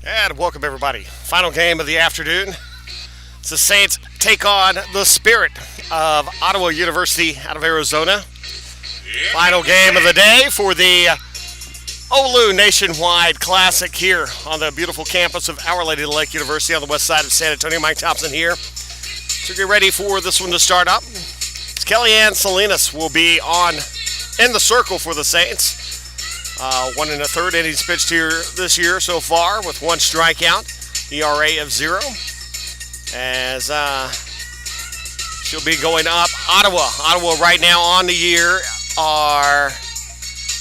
And welcome everybody. Final game of the afternoon. It's the Saints take on the Spirit of Ottawa University out of Arizona. Final game of the day for the OLLU Nationwide Classic here on the beautiful campus of Our Lady of the Lake University on the west side of San Antonio. Mike Thompson here. So get ready for this one to start up. Kellyanne Salinas will be in the circle for the Saints. 1 1/3 innings pitched here this year so far with one strikeout, ERA of 0. As she'll be going up Ottawa. Ottawa right now on the year are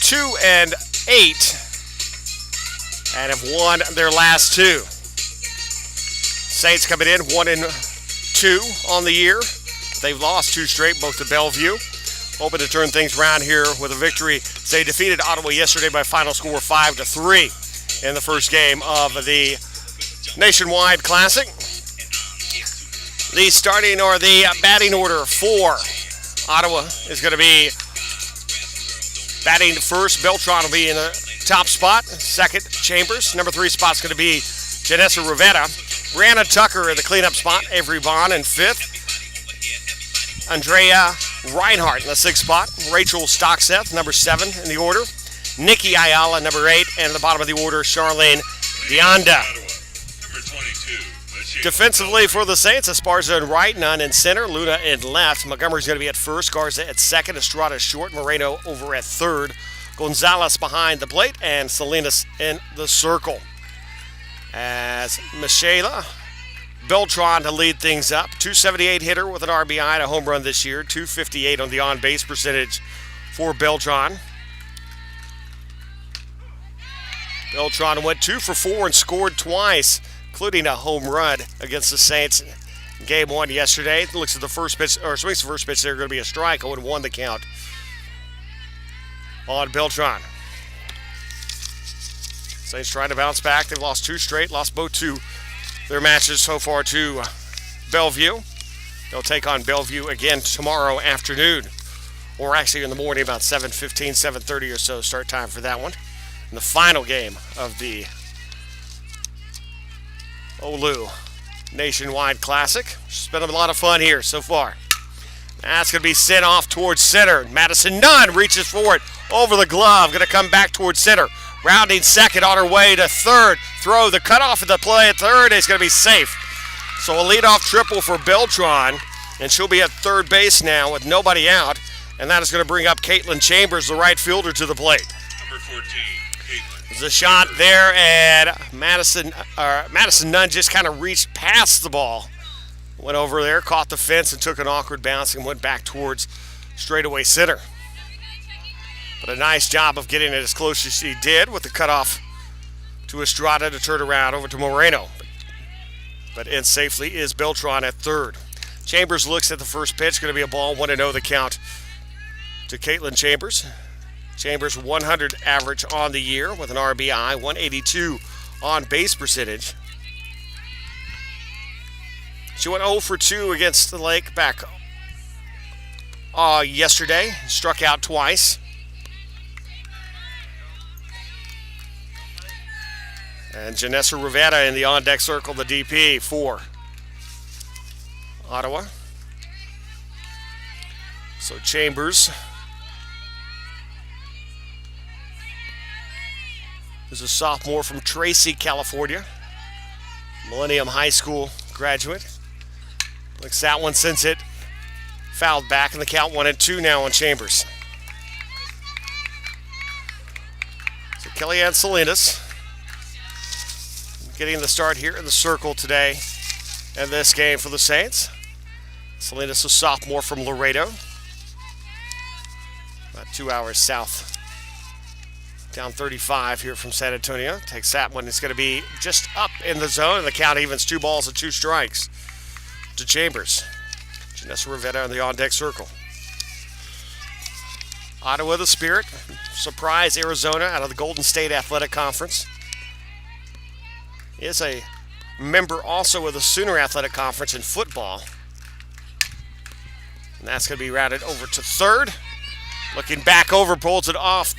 2-8 and have won their last two. Saints coming in 1-2 on the year. They've lost two straight, both to Bellevue. Hoping to turn things around here with a victory. They defeated Ottawa yesterday by final score 5-3 in the first game of the Nationwide Classic. The batting order for Ottawa is going to be batting first. Beltran will be in the top spot. Second, Chambers. Number 3 spot's going to be Janessa Rivera. Brianna Tucker in the cleanup spot. Avery Vaughn in 5th. Andrea Reinhardt in the 6th spot. Rachel Stockseth, number 7 in the order. Nikki Ayala, number 8. And at the bottom of the order, Charlene Deonda. Defensively for the Saints, Esparza in right, Nunn in center, Luna in left. Montgomery's going to be at first, Garza at second, Estrada short, Moreno over at third. Gonzalez behind the plate, and Salinas in the circle. As Michela Beltran to lead things up. 278 hitter with an RBI and a home run this year. 258 on the on-base percentage for Beltran. Beltran went 2 for 4 and scored twice, including a home run against the Saints in Game 1 yesterday. Looks at the first pitch, or swings the first pitch there, going to be a strike. 0-1 the count on Beltran. Saints trying to bounce back. They've lost 2 straight, lost both to their matches so far to Bellevue. They'll take on Bellevue again tomorrow afternoon, or actually in the morning, about 7:15, 7:30 or so start time for that one. And the final game of the OLLU Nationwide Classic. It's been a lot of fun here so far. That's going to be sent off towards center. Madison Nunn reaches for it over the glove. Going to come back towards center. Rounding second on her way to third. Throw the cutoff at the play at third is going to be safe. So a leadoff triple for Beltran, and she'll be at third base now with nobody out. And that is going to bring up Caitlin Chambers, the right fielder, to the plate. Number 14, Caitlin. There's a shot there, and Madison Nunn just kind of reached past the ball. Went over there, caught the fence, and took an awkward bounce and went back towards straightaway center. But a nice job of getting it as close as she did with the cutoff to Estrada to turn around over to Moreno. But in safely is Beltran at third. Chambers looks at the first pitch. Going to be a ball, 1-0 the count to Caitlin Chambers. Chambers 100 average on the year with an RBI, 182 on base percentage. She went 0 for 2 against the Lake back yesterday. Struck out twice. And Janessa Rivera in the on-deck circle, the DP for Ottawa. So Chambers is a sophomore from Tracy, California. Millennium High School graduate. Looks that one sends it fouled back, and the count 1-2 now on Chambers. So Kellyanne Salinas getting the start here in the circle today in this game for the Saints. Salinas, a sophomore from Laredo, about 2 hours south, down 35 here from San Antonio. Takes that one. It's going to be just up in the zone, and the count evens 2 balls and 2 strikes to Chambers. Janessa Rivera in the on-deck circle. Ottawa, the Spirit, surprise Arizona out of the Golden State Athletic Conference. Is a member also of the Sooner Athletic Conference in football. And that's going to be routed over to third. Looking back over, pulls it off.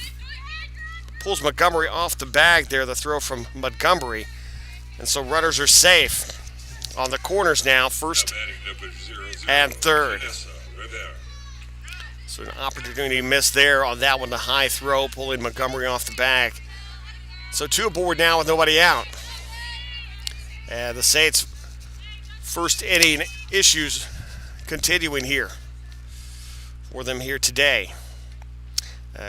Pulls Montgomery off the bag there, the throw from Montgomery. And so runners are safe on the corners now, first and third. So an opportunity missed there on that one, the high throw, pulling Montgomery off the back. So 2 aboard now with nobody out. And the Saints' first inning issues continuing here for them here today.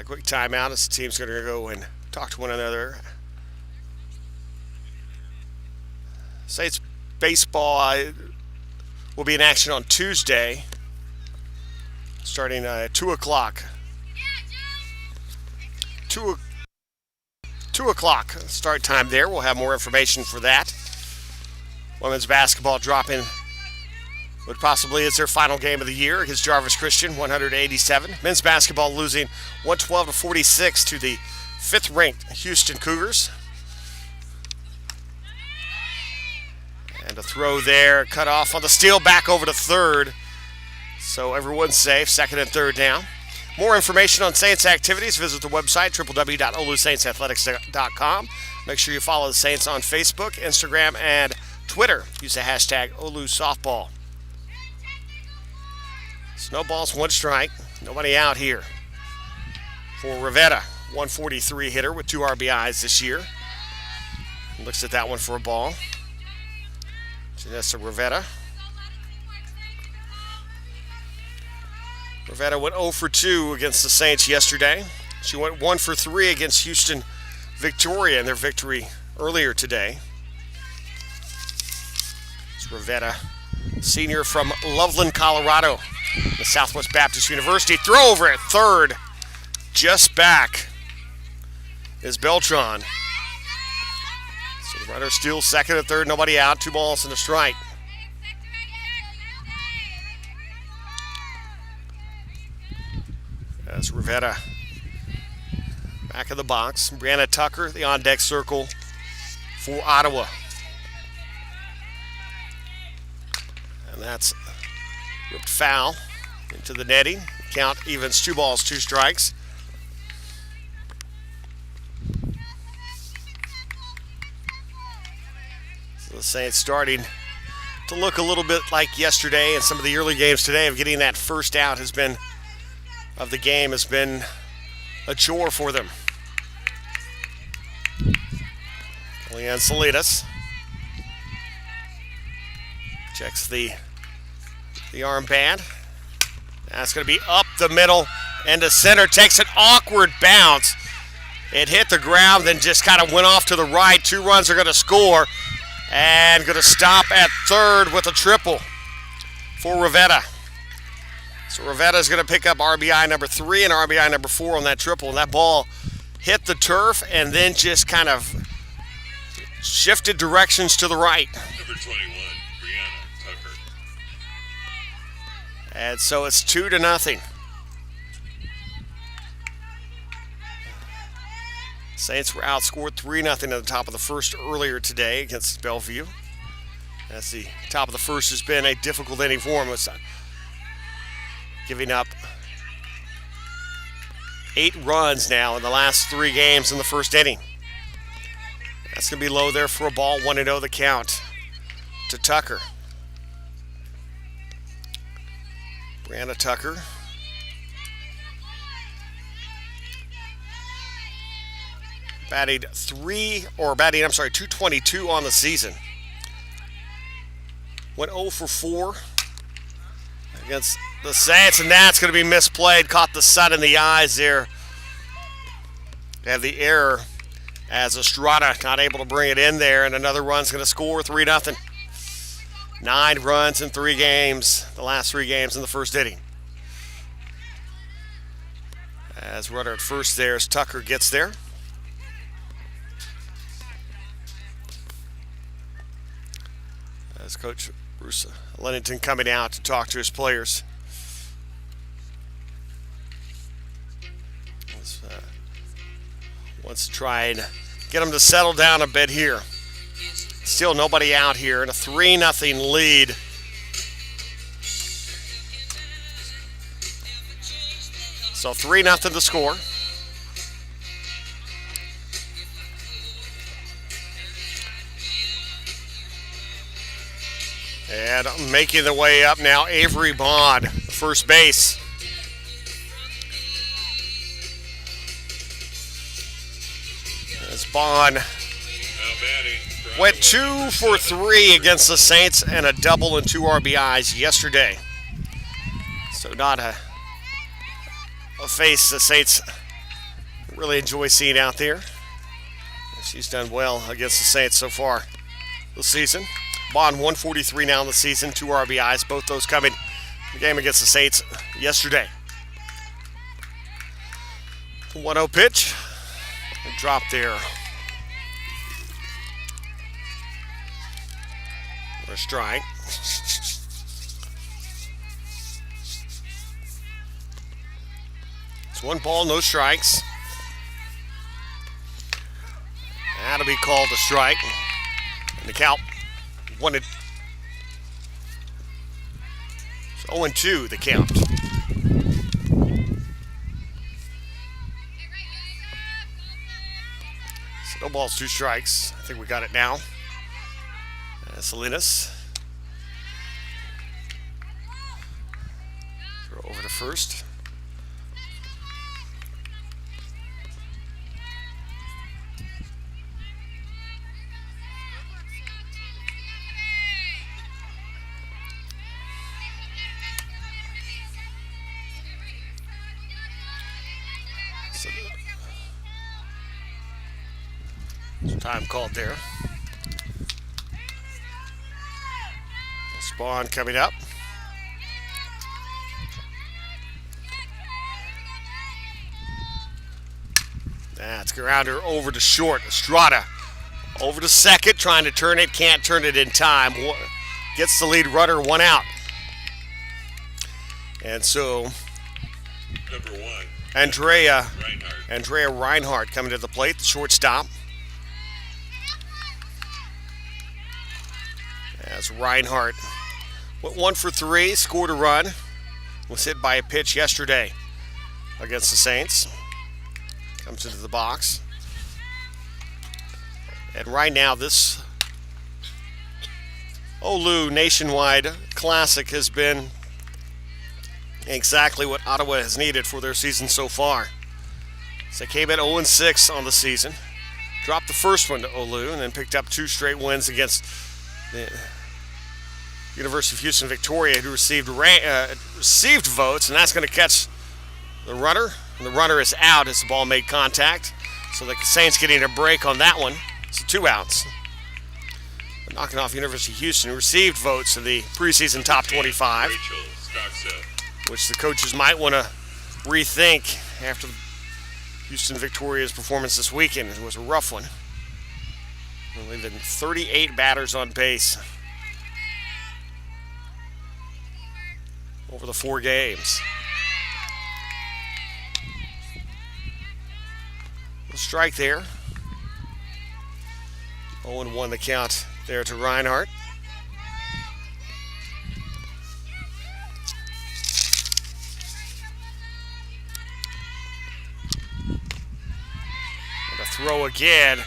Quick timeout as the team's going to go and talk to one another. Saints baseball will be in action on Tuesday, starting at 2 o'clock. 2 o'clock start time there. We'll have more information for that. Women's basketball dropping what possibly is their final game of the year against Jarvis Christian, 187. Men's basketball losing 112-46 to the 5th-ranked Houston Cougars. And a throw there, cut off on the steal, back over to third. So everyone's safe, second and third now. More information on Saints activities, visit the website, www.ollusaintsathletics.com. Make sure you follow the Saints on Facebook, Instagram, and Twitter. Use the hashtag OLLUSoftball. Snowball's 1 strike. Nobody out here for Rivetta. 143 hitter with 2 RBIs this year. Looks at that one for a ball. Janessa Rivetta. Rivetta went 0 for 2 against the Saints yesterday. She went 1 for 3 against Houston Victoria in their victory earlier today. It's Rivetta, senior from Loveland, Colorado, the Southwest Baptist University. Throw over at third. Just back is Beltran. So the runner steals second and third, nobody out, 2 balls and a strike. That's Rivetta back of the box. Brianna Tucker, the on-deck circle for Ottawa. And that's ripped foul into the netting. Count evens 2 balls, 2 strikes. So the Saints starting to look a little bit like yesterday, and some of the early games today of getting that first out of the game has been a chore for them. Leanne Salinas checks the armband. That's going to be up the middle and to center. Takes an awkward bounce. It hit the ground, then just kind of went off to the right. 2 runs are going to score, and going to stop at third with a triple for Rivetta. So Rivetta is going to pick up RBI number 3 and RBI number 4 on that triple. And that ball hit the turf and then just kind of shifted directions to the right. Number 21, Brianna Tucker. And so it's 2-0. Saints were outscored 3-0 at the top of the first earlier today against Bellevue. As the top of the first has been a difficult inning for them. It's giving up 8 runs now in the last 3 games in the first inning. That's going to be low there for a ball. 1-0 the count to Tucker. Brianna Tucker. Batting 222 on the season. Went 0 for 4 against the Saints, and that's going to be misplayed. Caught the sun in the eyes there. They have the error as Estrada not able to bring it in there, and another run's going to score. 3-0. 9 runs in 3 games, the last 3 games in the first inning. As runner at first there as Tucker gets there. As Coach Bruce Lennington coming out to talk to his players. Wants to try and get them to settle down a bit here. Still nobody out here in a 3-0 lead. So 3-0 to score. And making the way up now, Avery Bond, first base. As Bond went 2 for 3 against the Saints and a double and 2 RBIs yesterday. So not a face the Saints really enjoy seeing out there. She's done well against the Saints so far this season. Bond 143 now in the season, 2 RBIs, both those coming in the game against the Saints yesterday. 1-0 pitch. A drop there. For a strike. It's 1 ball, no strikes. That'll be called a strike. And the count wanted. It's 0-2 the count. So no balls, 2 strikes. I think we got it now. Salinas. Throw over to first. So, time called there. Spawn coming up. That's grounder over to short. Estrada over to second, trying to turn it, can't turn it in time. Gets the lead runner, 1 out. And so Number 1, Andrea Reinhardt. Reinhardt coming to the plate, the shortstop. As Reinhardt went 1 for 3, scored a run, was hit by a pitch yesterday against the Saints. Comes into the box. And right now, this OLLU Nationwide Classic has been exactly what Ottawa has needed for their season so far. So they came in 0-6 on the season, dropped the first one to OLLU, and then picked up 2 straight wins against the University of Houston Victoria, who received votes, and that's going to catch the runner. And the runner is out as the ball made contact. So the Saints getting a break on that one. So 2 outs. But knocking off University of Houston, who received votes in the preseason top 25, which the coaches might want to rethink after Houston Victoria's performance this weekend. It was a rough one. Only been 38 batters on base over the 4 games. A strike there. 0-1 the count there to Reinhardt. And a throw again.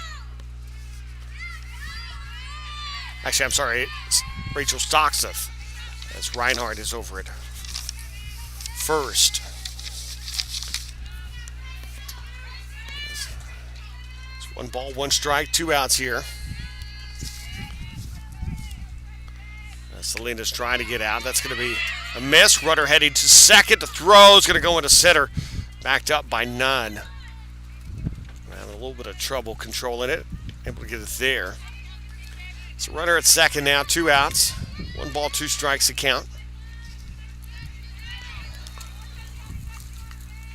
Actually, I'm sorry, it's Rachel Stockstuff, as Reinhardt is over it. First. It's 1 ball, 1 strike, 2 outs here. Salinas trying to get out. That's going to be a miss. Runner heading to second. The throw is going to go into center. Backed up by Nunn. Having a little bit of trouble controlling it. Able to get it there. So runner at second now, 2 outs. 1 ball, 2 strikes to count.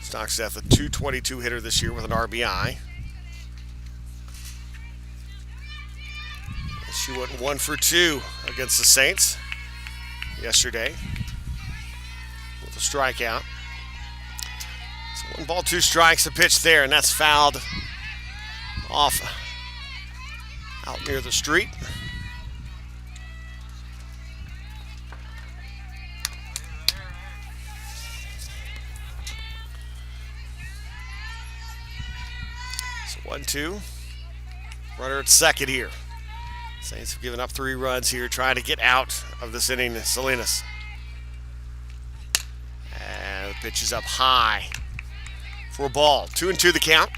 Stockstaff, a .222 hitter this year with an RBI. She went 1 for 2 against the Saints yesterday with a strikeout. So 1 ball, 2 strikes, a pitch there, and that's fouled off out near the street. So 1-2. Runner at second here. Saints have given up 3 runs here, trying to get out of this inning. Salinas. And the pitch is up high for a ball. 2-2 the count.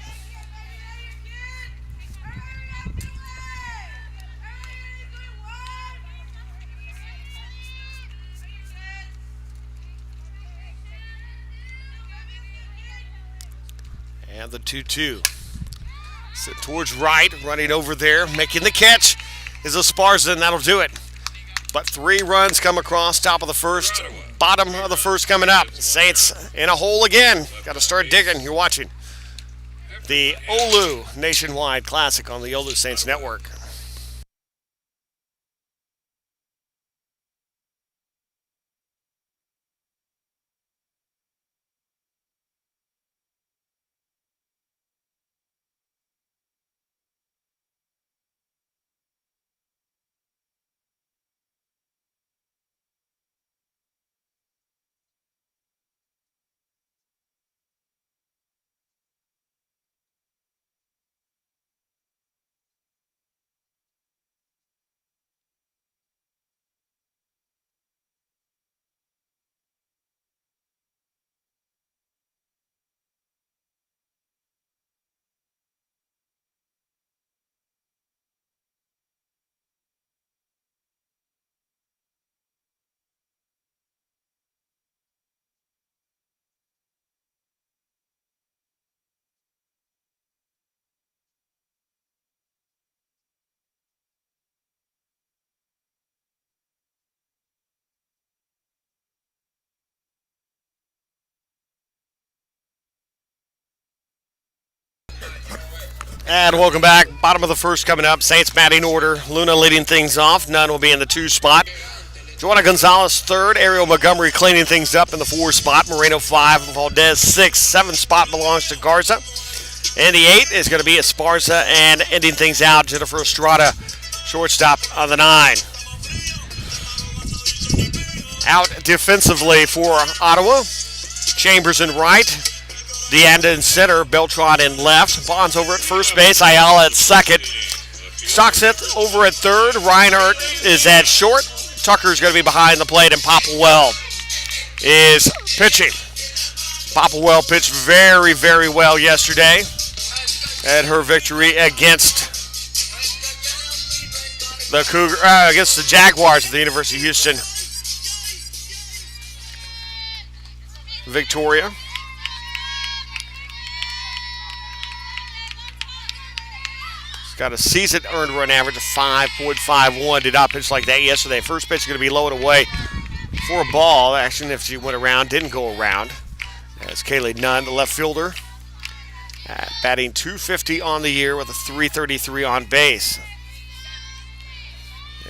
And the 2-2. Sit towards right, running over there, making the catch is Esparza, and that'll do it. But 3 runs come across, top of the first, bottom of the first coming up. Saints in a hole again. Got to start digging. You're watching the OLLU Nationwide Classic on the OLLU Saints Network. And welcome back. Bottom of the first coming up. Saints batting order. Luna leading things off. Nunn will be in the 2 spot. Joanna Gonzalez 3rd. Ariel Montgomery cleaning things up in the 4 spot. Moreno 5. Valdez 6. 7 spot belongs to Garza. And the 8 is going to be Esparza, and ending things out, Jennifer Estrada, shortstop on the 9. Out defensively for Ottawa. Chambers in right. Deanda in center, Beltran in left. Bonds over at first base, Ayala at second. Stockseth over at third. Reinhardt is at short. Tucker's going to be behind the plate, and Popplewell is pitching. Popplewell pitched very, very well yesterday at her victory against the against the Jaguars at the University of Houston. Victoria. Got a season earned run average of 5.51. Did not pitch like that yesterday. First pitch is going to be low and away for a ball. Actually, if she went around, didn't go around. As Kaylee Nunn, the left fielder, batting .250 on the year with a .333 on base.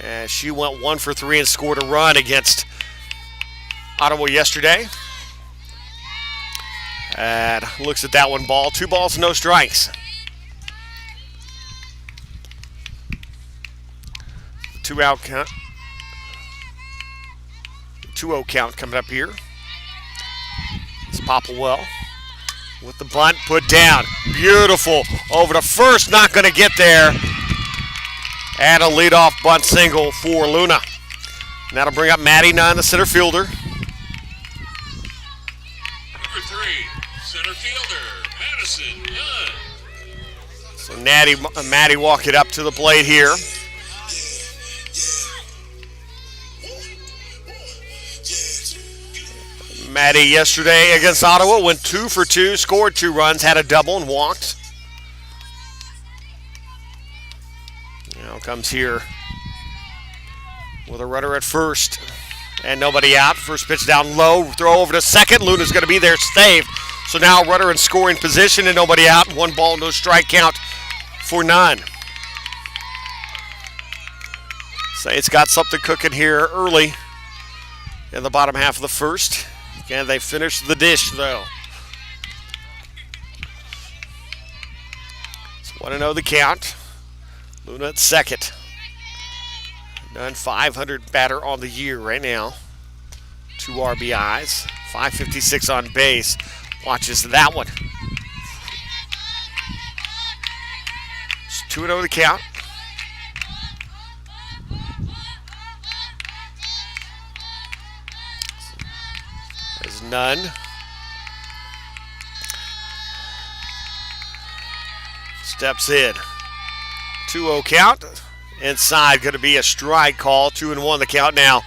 And she went 1 for 3 and scored a run against Ottawa yesterday. And looks at that one ball. 2 balls, no strikes. 2-out count. 2-0 count coming up here. It's Popplewell with the bunt put down. Beautiful. Over to first, not going to get there. And a leadoff bunt single for Luna. And that'll bring up Maddie Nunn, the center fielder. Number 3, center fielder, Madison Nunn. So Maddie walking up to the plate here. Maddie yesterday against Ottawa went 2 for 2, scored 2 runs, had a double and walked. Now comes here with a runner at first and nobody out. First pitch down low, throw over to second. Luna's going to be there, saved. So now runner in scoring position and nobody out. 1 ball, no strike count for Nunn. Saints got something cooking here early in the bottom half of the first. And they finished the dish, though. It's 1-0 the count. Luna at second. Nunn 500 batter on the year right now. 2 RBIs. 556 on base. Watches that one. It's 2-0 the count. None. Steps in. 2-0 count. Inside, going to be a strike call. 2-1 the count now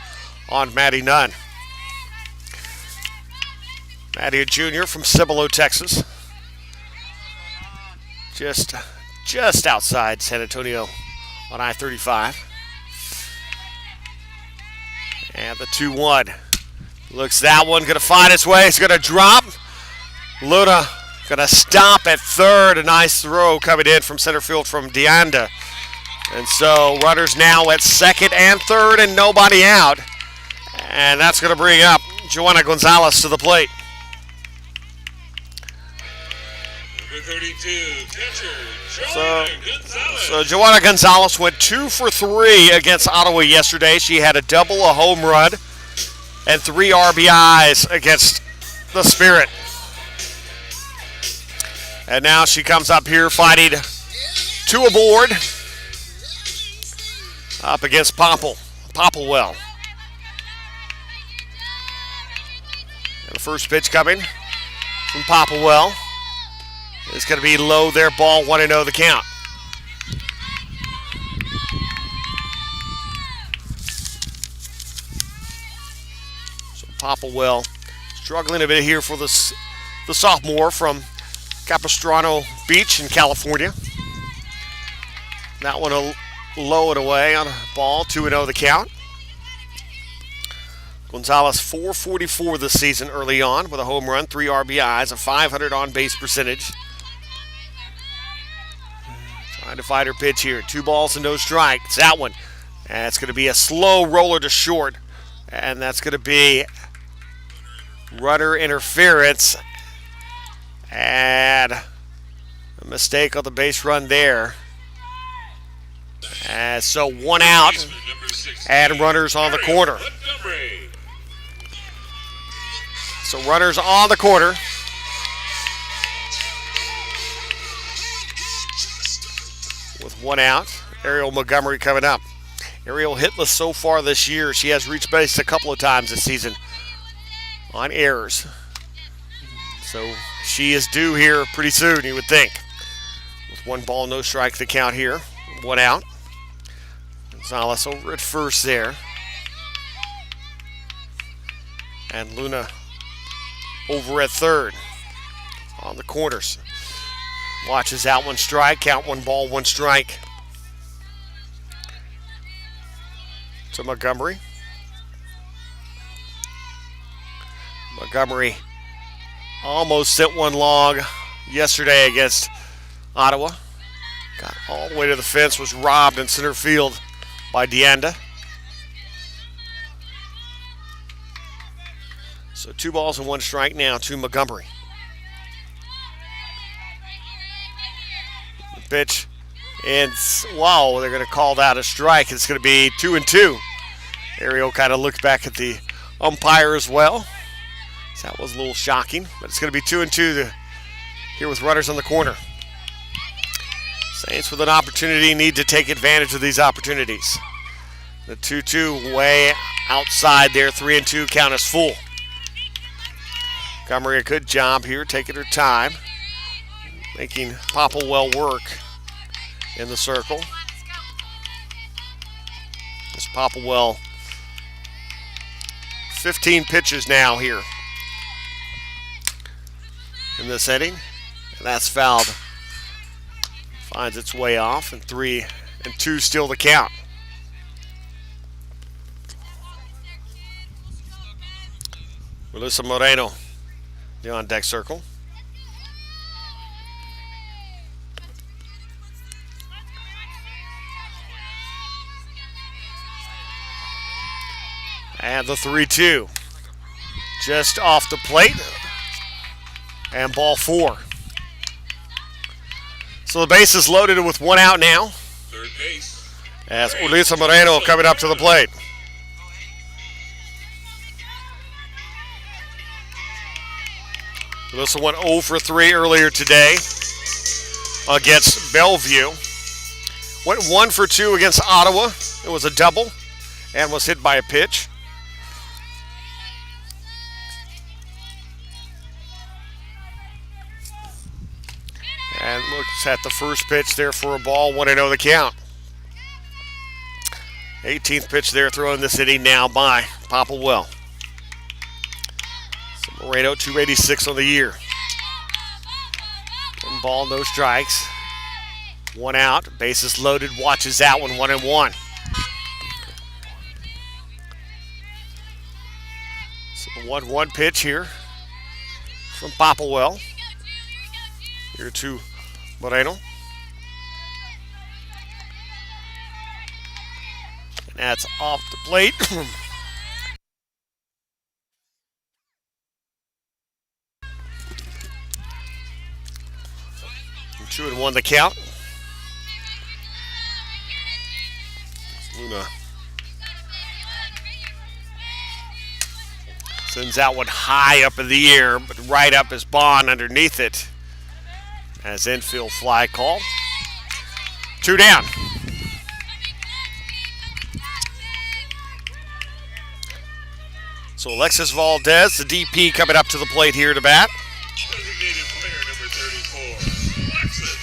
on Maddie Nunn. Maddie, a junior from Cibolo, Texas. Just outside San Antonio on I-35. And the 2-1. Looks that one going to find its way. It's going to drop. Luna going to stop at third. A nice throw coming in from center field from Deanda. And so runners now at second and third and nobody out. And that's going to bring up Joanna Gonzalez to the plate. Number 32, catcher, Joanna Gonzalez. So Joanna Gonzalez went 2 for 3 against Ottawa yesterday. She had a double, a home run, and 3 RBIs against the Spirit. And now she comes up here fighting 2 aboard up against Popplewell. And the first pitch coming from Popplewell is going to be low there, ball 1-0 the count. So Popplewell struggling a bit here for the sophomore from Capistrano Beach in California. That one will low it away on a ball, 2-0 the count. Gonzalez, .444 this season early on with a home run, 3 RBIs, a .500 on-base percentage. Trying to fight her pitch here. 2 balls and no strikes. That one. And it's going to be a slow roller to short. And that's going to be runner interference. And a mistake on the base run there. And so 1 out. And runners on the corner. So runners on the corner. With 1 out. Ariel Montgomery coming up. Ariel hitless so far this year. She has reached base a couple of times this season on errors. So she is due here pretty soon, you would think. With 1 ball, no strike the count here. 1 out. Gonzalez over at first there. And Luna over at third on the corners. Watches out 1 strike, count 1 ball, 1 strike to Montgomery. Montgomery almost hit 1 log yesterday against Ottawa. Got all the way to the fence, was robbed in center field by Deanda. So 2 balls and 1 strike now to Montgomery. The pitch, and wow, they're going to call that a strike. It's going to be 2-2. Ariel kind of looked back at the umpire as well. So that was a little shocking, but it's going to be 2-2 here with runners on the corner. Saints with an opportunity need to take advantage of these opportunities. The 2-2 way outside there, 3-2 count is full. Montgomery a good job here, taking her time, making Popplewell work in the circle. This Popplewell, 15 pitches now here in this inning, and that's fouled. Finds its way off, and 3-2 still the count. Melissa Moreno, the on deck circle. And the 3-2 just off the plate, and ball 4. So the base is loaded with 1 out now. Third base. As Melissa Moreno coming up to the plate. Melissa went 0 for 3 earlier today against Bellevue. Went 1 for 2 against Ottawa. It was a double and was hit by a pitch. And looks at the first pitch there for a ball, 1-0 the count. 18th pitch there thrown this inning now by Popplewell. So Moreno, 286 on the year. One ball, no strikes. One out, bases loaded, watches that one, 1-1. So the 1-1 pitch here from Popplewell. Here to Moreno. And that's off the plate. 2-1 the count. Luna sends that one high up in the air, but right up his Bond underneath it. As infield fly call. 2 down. So Alexis Valdez, the DP, coming up to the plate here to bat. Designated player number 34, Alexis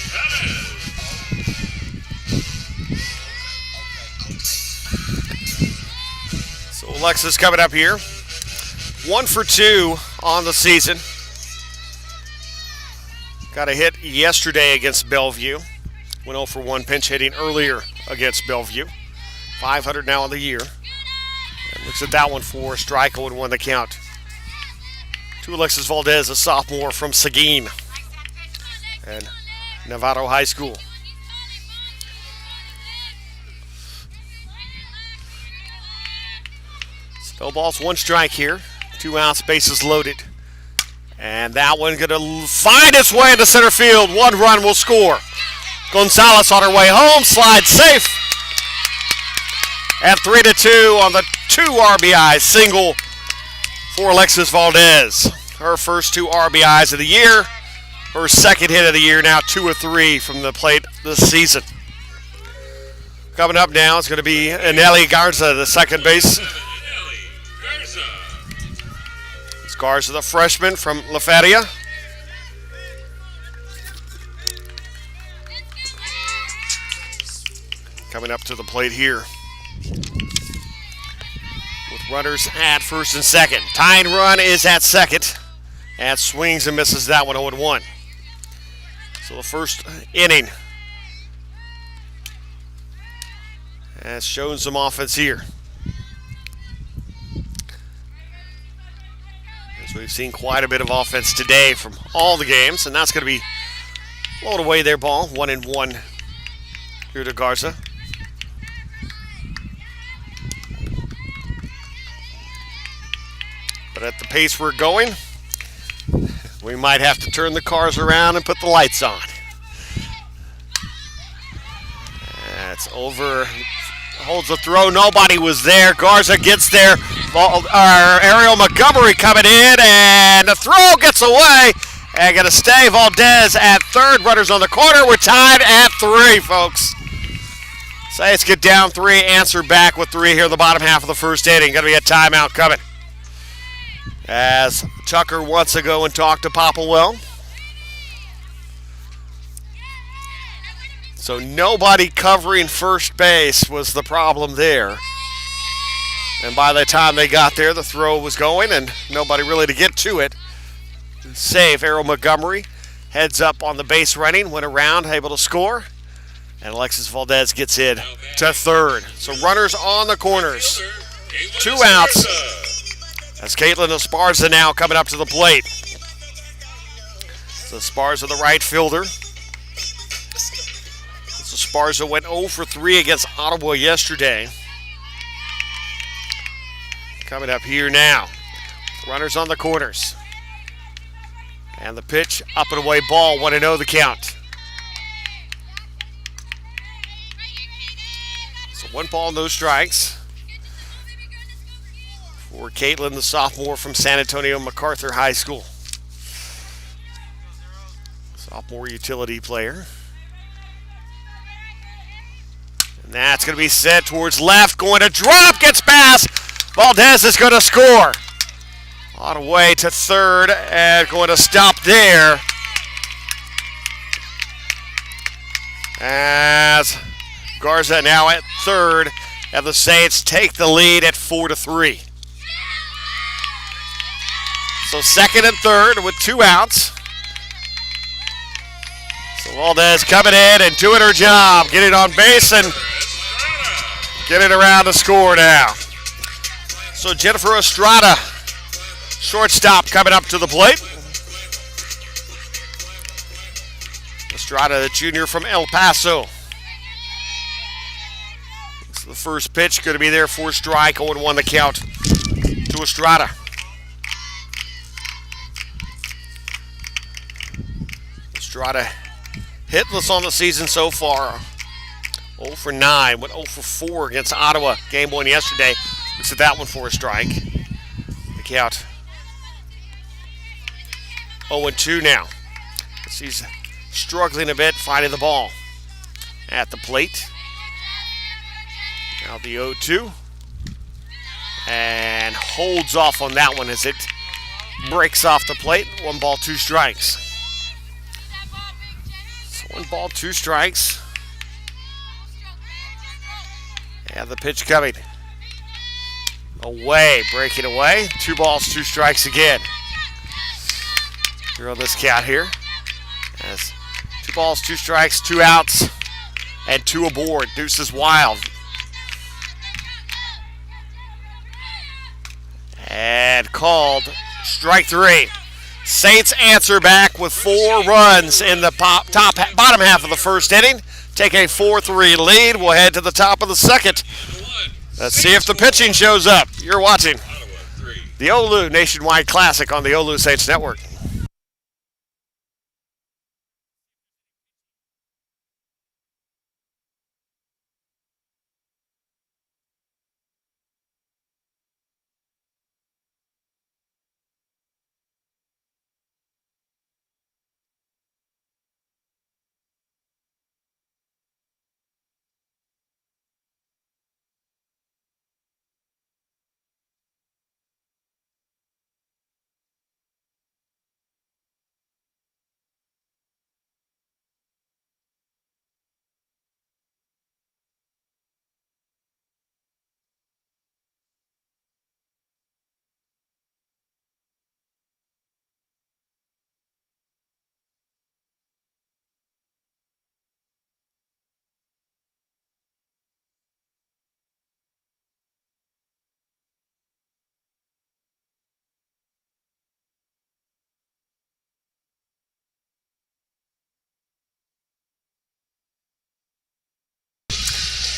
Valdez. So Alexis coming up here. 1 for 2 on the season. Got a hit yesterday against Bellevue. Went 0 for 1 pinch hitting earlier against Bellevue. 500 now on the year. And looks at that one for a strike, 0-1 the count. To Alexis Valdez, a sophomore from Seguin and Navarro High School. No balls, 1 strike here. 2 outs, bases loaded. And that one going to find its way into center field. 1 run will score. Gonzalez on her way home, slides safe. At 3-2 on the 2 RBI single for Alexis Valdez. Her first 2 RBIs of the year. Her second hit of the year, now 2 of 3 from the plate this season. Coming up now is going to be Anelli Garza, the second base. Garza, the freshman from La Feria. Coming up to the plate here. With runners at first and second. Tying run is at second. And swings and misses that one, 0-1. So the first inning has shown some offense here. So we've seen quite a bit of offense today from all the games, and that's going to be blown away their ball. 1-1 here to Garza. But at the pace we're going, we might have to turn the cars around and put the lights on. That's over. Holds the throw. Nobody was there. Garza gets there. Ariel Montgomery coming in, and the throw gets away. And going to stay. Valdez at third. Runners on the corner. We're tied at 3, folks. Saints get down 3. Answer back with 3 here in the bottom half of the first inning. Going to be a timeout coming. As Tucker wants to go and talk to Popplewell. So nobody covering first base was the problem there. And by the time they got there, the throw was going and nobody really to get to it. Save. Ariel Montgomery heads up on the base running, went around, able to score. And Alexis Valdez gets in to third. So runners on the corners. 2 outs. As Caitlin Esparza now coming up to the plate. So Esparza, the right fielder. Esparza went 0 for 3 against Ottawa yesterday. Coming up here now. Runners on the corners. And the pitch, up and away ball, 1-0 the count. So 1 ball, no strikes. For Caitlin, the sophomore from San Antonio MacArthur High School. Sophomore utility player. And that's going to be set towards left. Going to drop. Gets past. Valdez is going to score. On the way to third. And going to stop there. As Garza now at third, and the Saints take the lead at 4-3. So second and third with 2 outs. So Valdez coming in and doing her job, getting on base and getting around to score now. So Jennifer Estrada, shortstop, coming up to the plate. Estrada, the junior from El Paso. So the first pitch going to be there for strike, 0-1 the count to Estrada. Estrada hitless on the season so far. 0 for 9, went 0 for 4 against Ottawa. Game 1 yesterday. Looks at that one for a strike. The count 0-2 now. She's struggling a bit, finding the ball at the plate. Now the 0-2. And holds off on that one as it breaks off the plate. 1 ball, 2 strikes. So 1 ball, 2 strikes. And the pitch coming. Away, breaking away. 2 balls, 2 strikes again. Here on this count here. As 2 balls, 2 strikes, 2 outs, and 2 aboard. Deuce is wild. And called strike 3. Saints answer back with 4 runs in the bottom half of the first inning. Take a 4-3 lead. We'll head to the top of the second. Let's see if the pitching shows up. You're watching the OLLU Nationwide Classic on the OLLU Saints Network.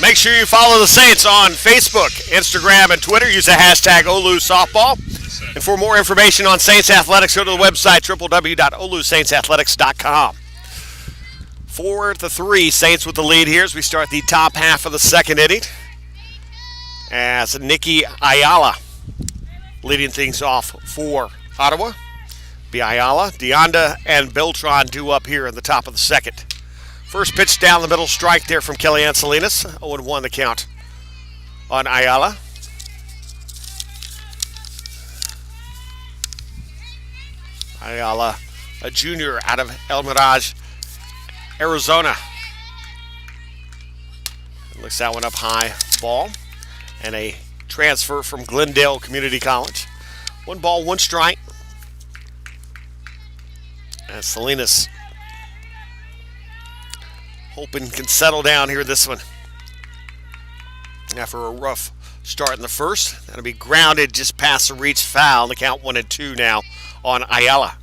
Make sure you follow the Saints on Facebook, Instagram, and Twitter. Use the hashtag OLLU Softball. And for more information on Saints Athletics, go to the website, www.ollusaintsathletics.com. 4-3, Saints with the lead here as we start the top half of the second inning. As Nikki Ayala leading things off for Ottawa. Be Ayala, Deonda, and Beltran due up here in the top of the second. First pitch down the middle, strike there from Kellyanne Salinas. 0-1 the count on Ayala. Ayala, a junior out of El Mirage, Arizona. Looks that one up high, ball. And a transfer from Glendale Community College. 1 ball, 1 strike. And Salinas hoping can settle down here this one. After a rough start in the first. That'll be grounded just past the reach, foul. The count 1-2 now on Ayala.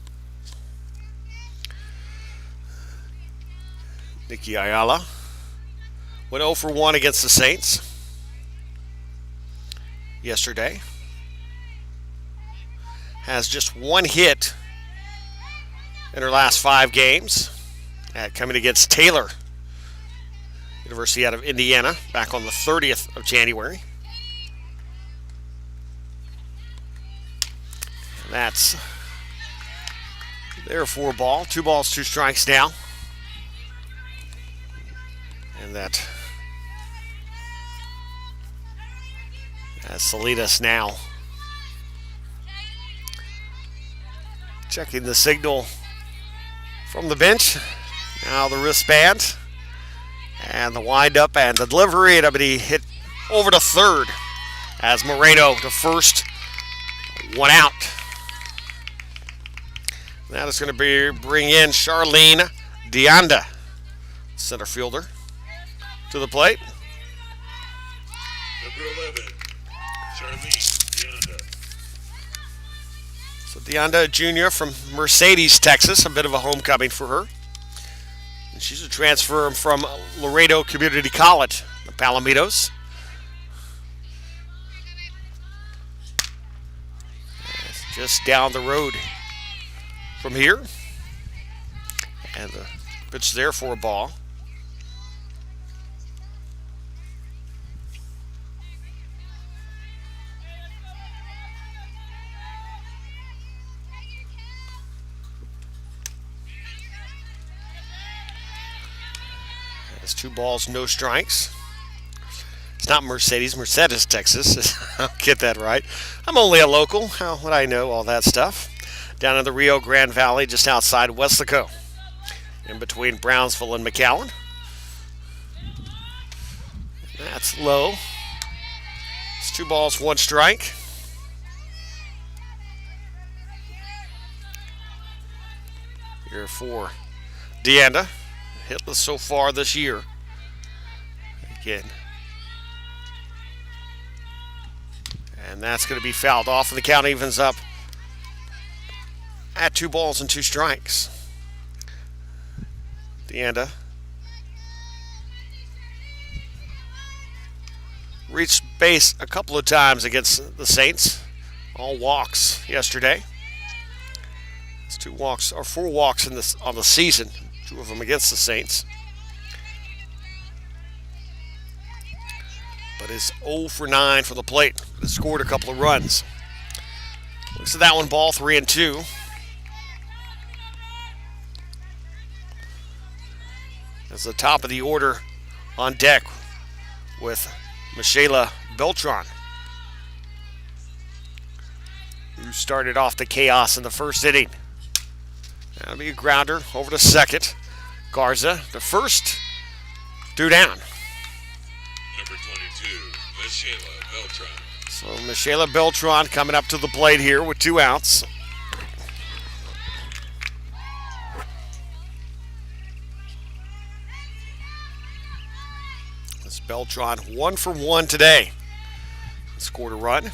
Nikki Ayala went 0 for 1 against the Saints yesterday. Has just 1 hit in her last 5 games. Coming against Taylor University out of Indiana back on the 30th of January. And that's their 4 ball. 2 balls, 2 strikes now. And that as Salinas now checking the signal from the bench. Now the wristband. And the windup and the delivery, and be hit over to third as Moreno to first, one out. That is going to bring in Charlene Deonda, center fielder, to the plate. Number 11, Charlene Deonda. So Deonda Jr. from Mercedes, Texas, a bit of a homecoming for her. And she's a transfer from Laredo Community College, the Palomitos. It's just down the road from here. And the pitch there for a ball. It's 2 balls, no strikes. It's not Mercedes, Texas. I'll get that right. I'm only a local. How would I know all that stuff? Down in the Rio Grande Valley, just outside Weslaco, in between Brownsville and McAllen. That's low. It's 2 balls, 1 strike. Here for Deonda. Hitless so far this year. Again. And that's going to be fouled off, and the count evens up at 2 balls and 2 strikes. Deonda reached base a couple of times against the Saints. All walks yesterday. It's 2 walks, or 4 walks on the season. 2 of them against the Saints. But is 0 for 9 from the plate. Has scored a couple of runs. Looks at that one, ball 3-2. That's the top of the order on deck with Michaela Beltran, who started off the chaos in the first inning. That'll be a grounder over to second. Garza, the first, 2 down. Number 22, Michaela Beltran. So Michaela Beltran coming up to the plate here with 2 outs. This Beltran 1 for 1 today. Scored a run.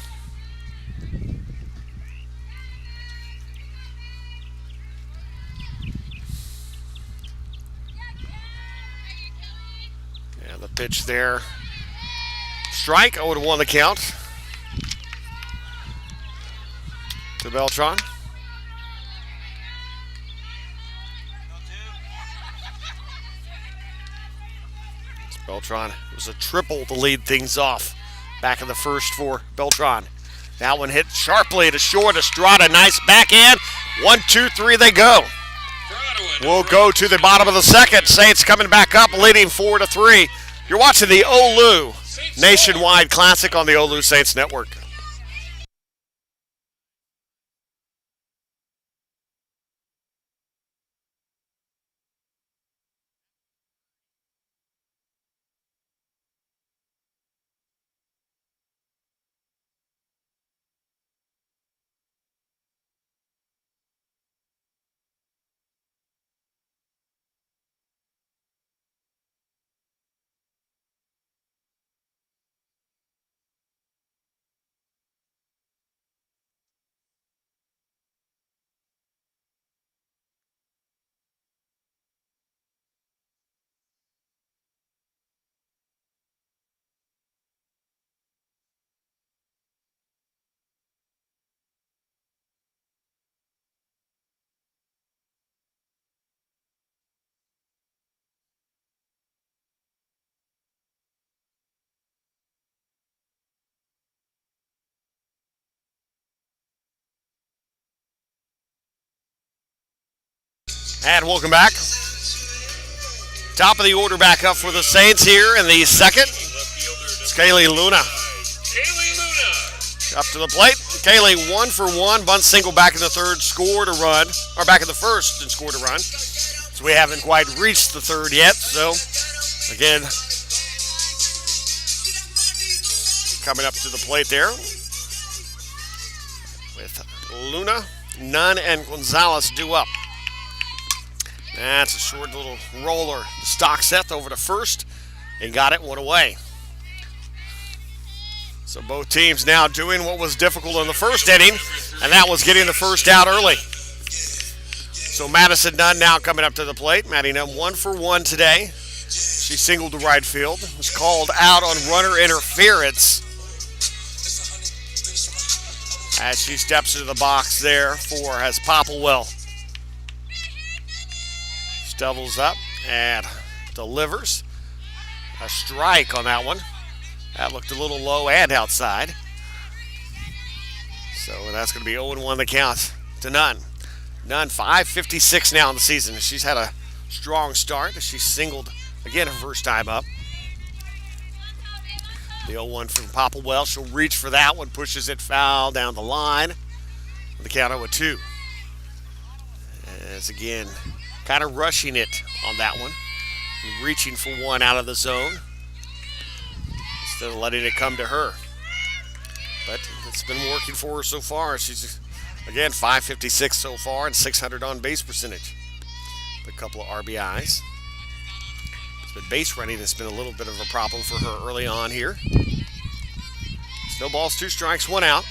The pitch there. Strike, 0-1 the count to Beltran. Beltran was a triple to lead things off back in the first for Beltran. That one hit sharply to short. Estrada, nice backhand. 1, 2, 3, they go. We'll go to the bottom of the second. Saints coming back up, leading 4-3. You're watching the OLLU Nationwide Classic on the OLLU Saints Network. And welcome back. Top of the order back up for the Saints here in the second. It's Kaylee Luna. Up to the plate. Kaylee 1 for 1. Bunt single back in the third. Scored a run. Or back in the first and scored a run. So we haven't quite reached the third yet. So Again, coming up to the plate there with Luna, Nunn, and Gonzalez due up. That's a short little roller to stock Seth over to first and got it one away. So both teams now doing what was difficult in the first inning, and that was getting the first out early. So Madison Nunn now coming up to the plate. Maddie Nunn 1 for 1 today. She singled to right field. Was called out on runner interference as she steps into the box there for as Popplewell doubles up and delivers a strike on that one. That looked a little low and outside. So that's going to be 0-1 the count to Nunn. Nunn 556 now in the season. She's had a strong start. She singled again her first time up. The 0-1 from Popplewell. She'll reach for that one, pushes it foul down the line. The count 0-2. As again, kind of rushing it on that one. Reaching for one out of the zone instead of letting it come to her. But it's been working for her so far. She's, again, 556 so far and 600 on base percentage. A couple of RBIs. But base running has been a little bit of a problem for her early on here. No balls, 2 strikes, 1 out.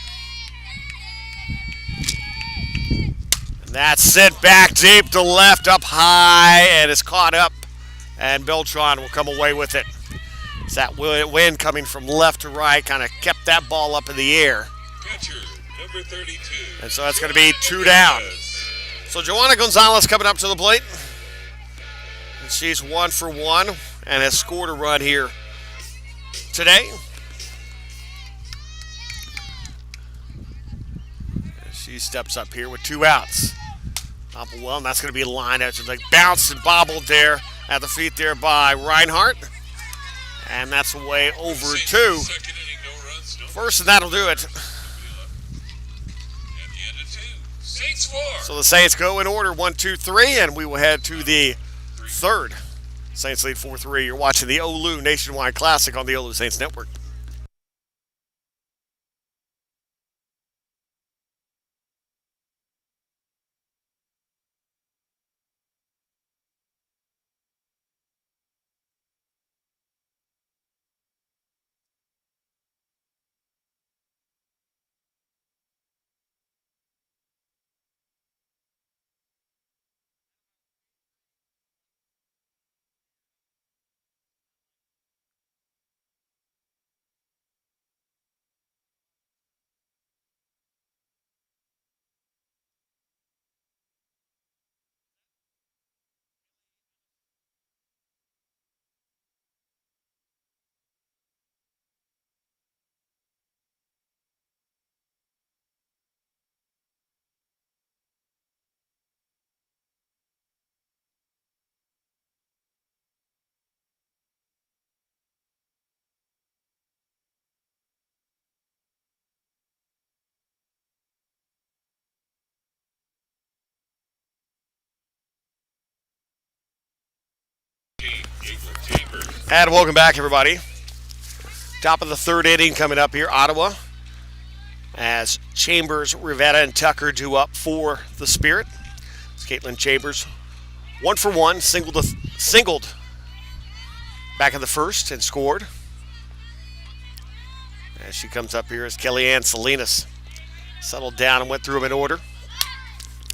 And that's sent back deep to left, up high, and is caught up. And Beltran will come away with it. It's that wind coming from left to right kind of kept that ball up in the air. Catcher, number 32. And so that's going to be 2 down. So Joanna Gonzalez coming up to the plate. And she's 1 for 1 and has scored a run here today. And she steps up here with 2 outs. Well, and that's going to be a line out. She's like bounced and bobbled there at the feet there by Reinhardt. And that's away over 2. First, and that'll do it. So the Saints go in order 1, 2, 3, and we will head to the third. Saints lead 4-3. You're watching the OLLU Nationwide Classic on the OLLU Saints Network. And welcome back, everybody. Top of the third inning coming up here, Ottawa. As Chambers, Rivetta, and Tucker due up for the Spirit. It's Caitlin Chambers, 1 for 1, singled back in the first and scored. As she comes up here as Kellyanne Salinas settled down and went through them in order.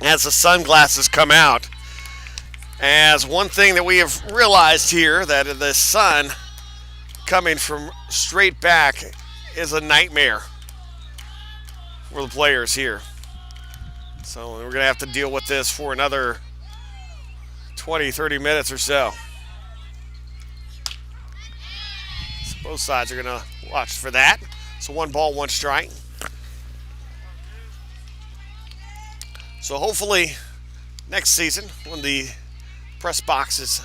As the sunglasses come out, as one thing that we have realized here, that the sun coming from straight back is a nightmare for the players here. So we're going to have to deal with this for another 20, 30 minutes or so. So both sides are going to watch for that. So 1 ball, 1 strike. So hopefully next season when the press box is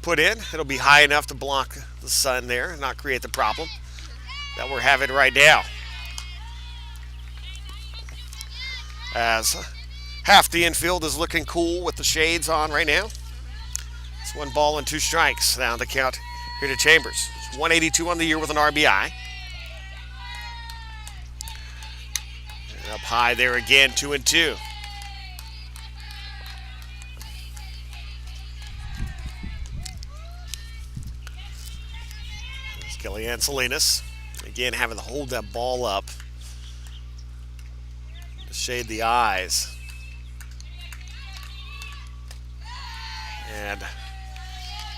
put in, it'll be high enough to block the sun there and not create the problem that we're having right now. As half the infield is looking cool with the shades on right now. It's 1 ball and 2 strikes. Now the count here to Chambers. It's 182 on the year with an RBI. And up high there again, 2-2. There's Kellyanne Salinas. Again, having to hold that ball up to shade the eyes. And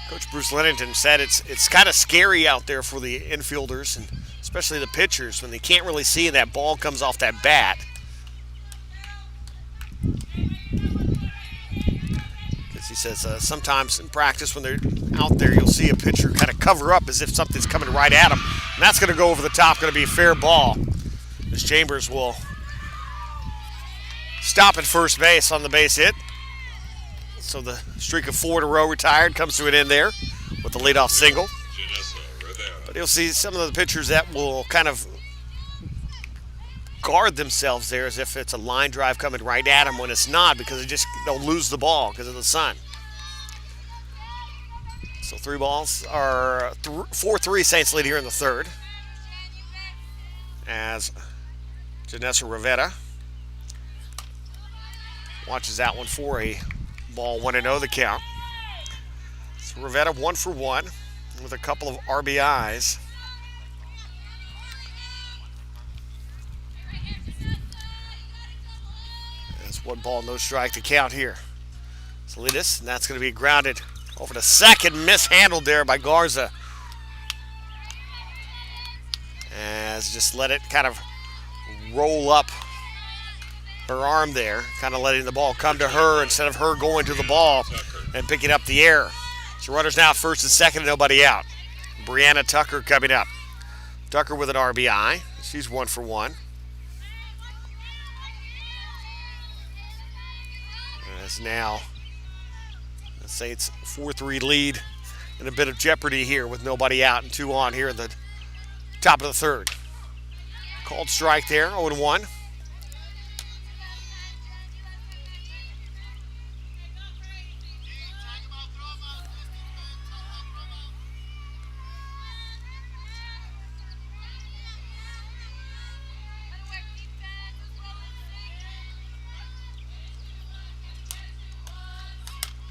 Coach Bruce Lennington said it's kind of scary out there for the infielders and especially the pitchers when they can't really see and that ball comes off that bat. Because he says sometimes in practice when they're out there you'll see a pitcher kind of cover up as if something's coming right at him. And that's going to go over the top, going to be a fair ball. As Chambers will stop at first base on the base hit. So the streak of 4 in a row retired comes to an end there with the leadoff single. But you'll see some of the pitchers that will kind of guard themselves there as if it's a line drive coming right at them when it's not, because they'll lose the ball because of the sun. So 3 balls are 4-3 Saints lead here in the third. As Janessa Rivera watches that one for a ball, 1-0 the count. So Rivera 1 for 1 with a couple of RBIs. That's 1 ball, no strike to count here. Salinas, and that's going to be grounded over to second, mishandled there by Garza. As just let it kind of roll up her arm there, kind of letting the ball come to her instead of her going to the ball and picking up the air. So runners now first and second and nobody out. Brianna Tucker coming up. Tucker with an RBI. She's 1 for 1. As now the Saints 4-3 lead in a bit of jeopardy here with nobody out and 2 on here in the top of the third. Called strike there, 0-1.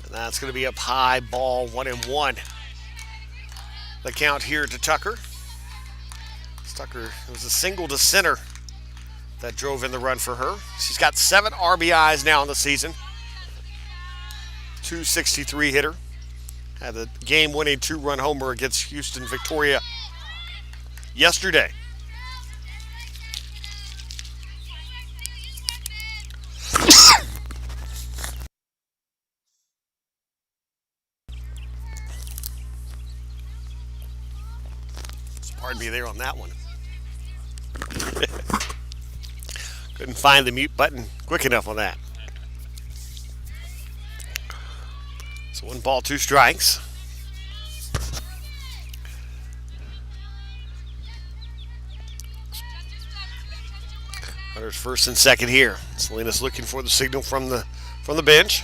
That's going to be up high, ball 1-1. The count here to Tucker. Tucker, it was a single to center that drove in the run for her. She's got 7 RBIs now in the season. 263 hitter. Had the game-winning 2-run homer against Houston Victoria yesterday. Pardon me there on that one. Couldn't find the mute button quick enough on that. So 1 ball, 2 strikes. Runners first and second here. Salinas looking for the signal from the bench.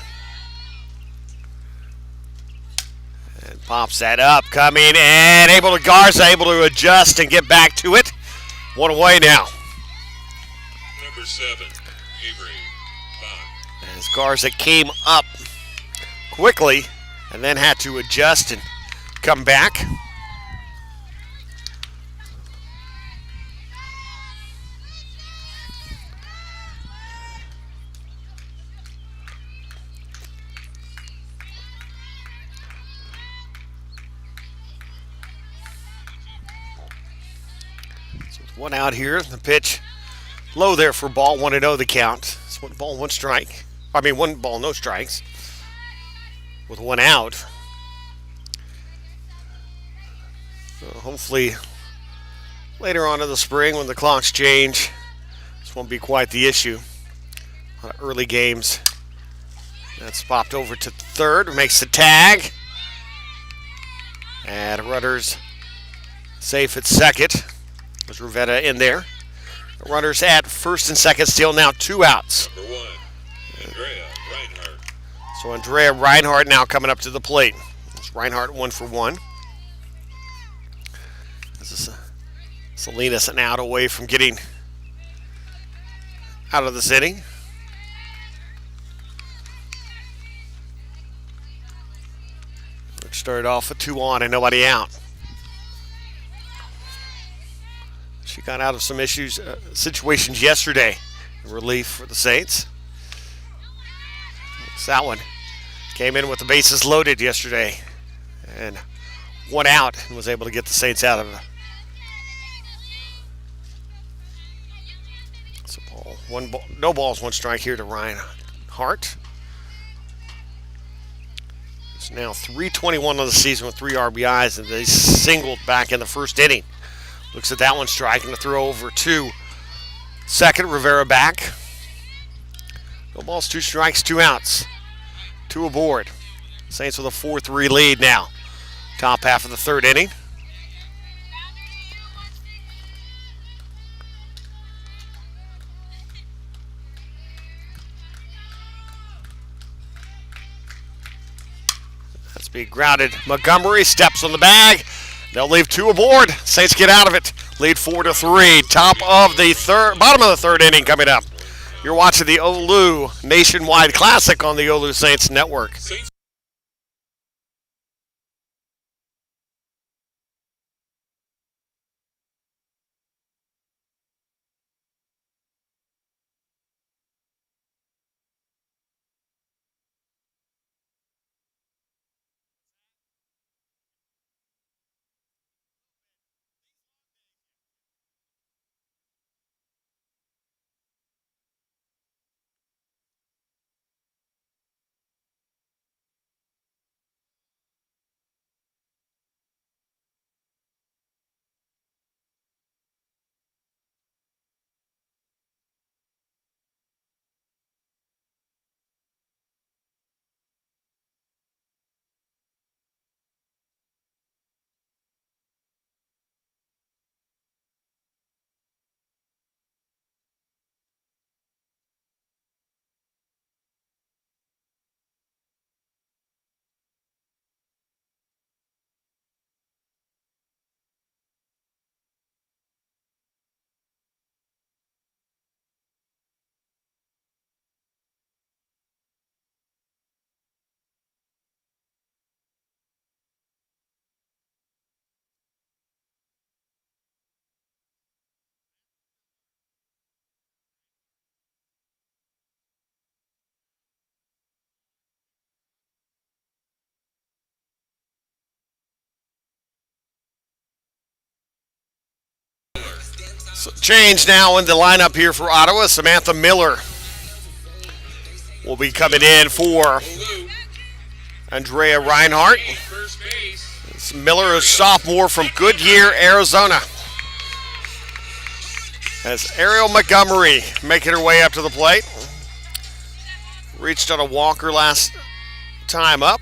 And pops that up, coming and Garza able to adjust and get back to it. 1 away now. Number 7, Avery Bond. As Garza came up quickly and then had to adjust and come back. One out here, the pitch low there for ball, 1-0 the count. It's 1 ball, 1 strike. 1 ball, no strikes. With 1 out. So hopefully later on in the spring when the clocks change, this won't be quite the issue. A lot of early games. That's popped over to third, makes the tag. And runners safe at second. There's Rivera in there. Runners at first and second, still now 2 outs. Number 1, Andrea Reinhardt. So Andrea Reinhardt now coming up to the plate. Reinhardt 1 for 1. This is Salinas an out away from getting out of this inning. It started off with 2 on and nobody out. She got out of some situations yesterday in relief for the Saints. So that one came in with the bases loaded yesterday and 1 out and was able to get the Saints out of it. So no balls, 1 strike here to Reinhardt. It's now 321 of the season with 3 RBIs, and they singled back in the first inning. Looks at that one striking to throw over to second. Rivera back. No balls, 2 strikes, 2 outs. 2 aboard. Saints with a 4-3 lead now. Top half of the 3rd inning. That's being grounded. Montgomery steps on the bag. They'll leave 2 aboard. Saints get out of it. Lead 4-3. Bottom of the 3rd inning coming up. You're watching the OLLU Nationwide Classic on the OLLU Saints Network. So change now in the lineup here for Ottawa. Samantha Miller will be coming in for Andrea Reinhardt. Miller is sophomore from Goodyear, Arizona. As Ariel Montgomery making her way up to the plate. Reached on a walker last time up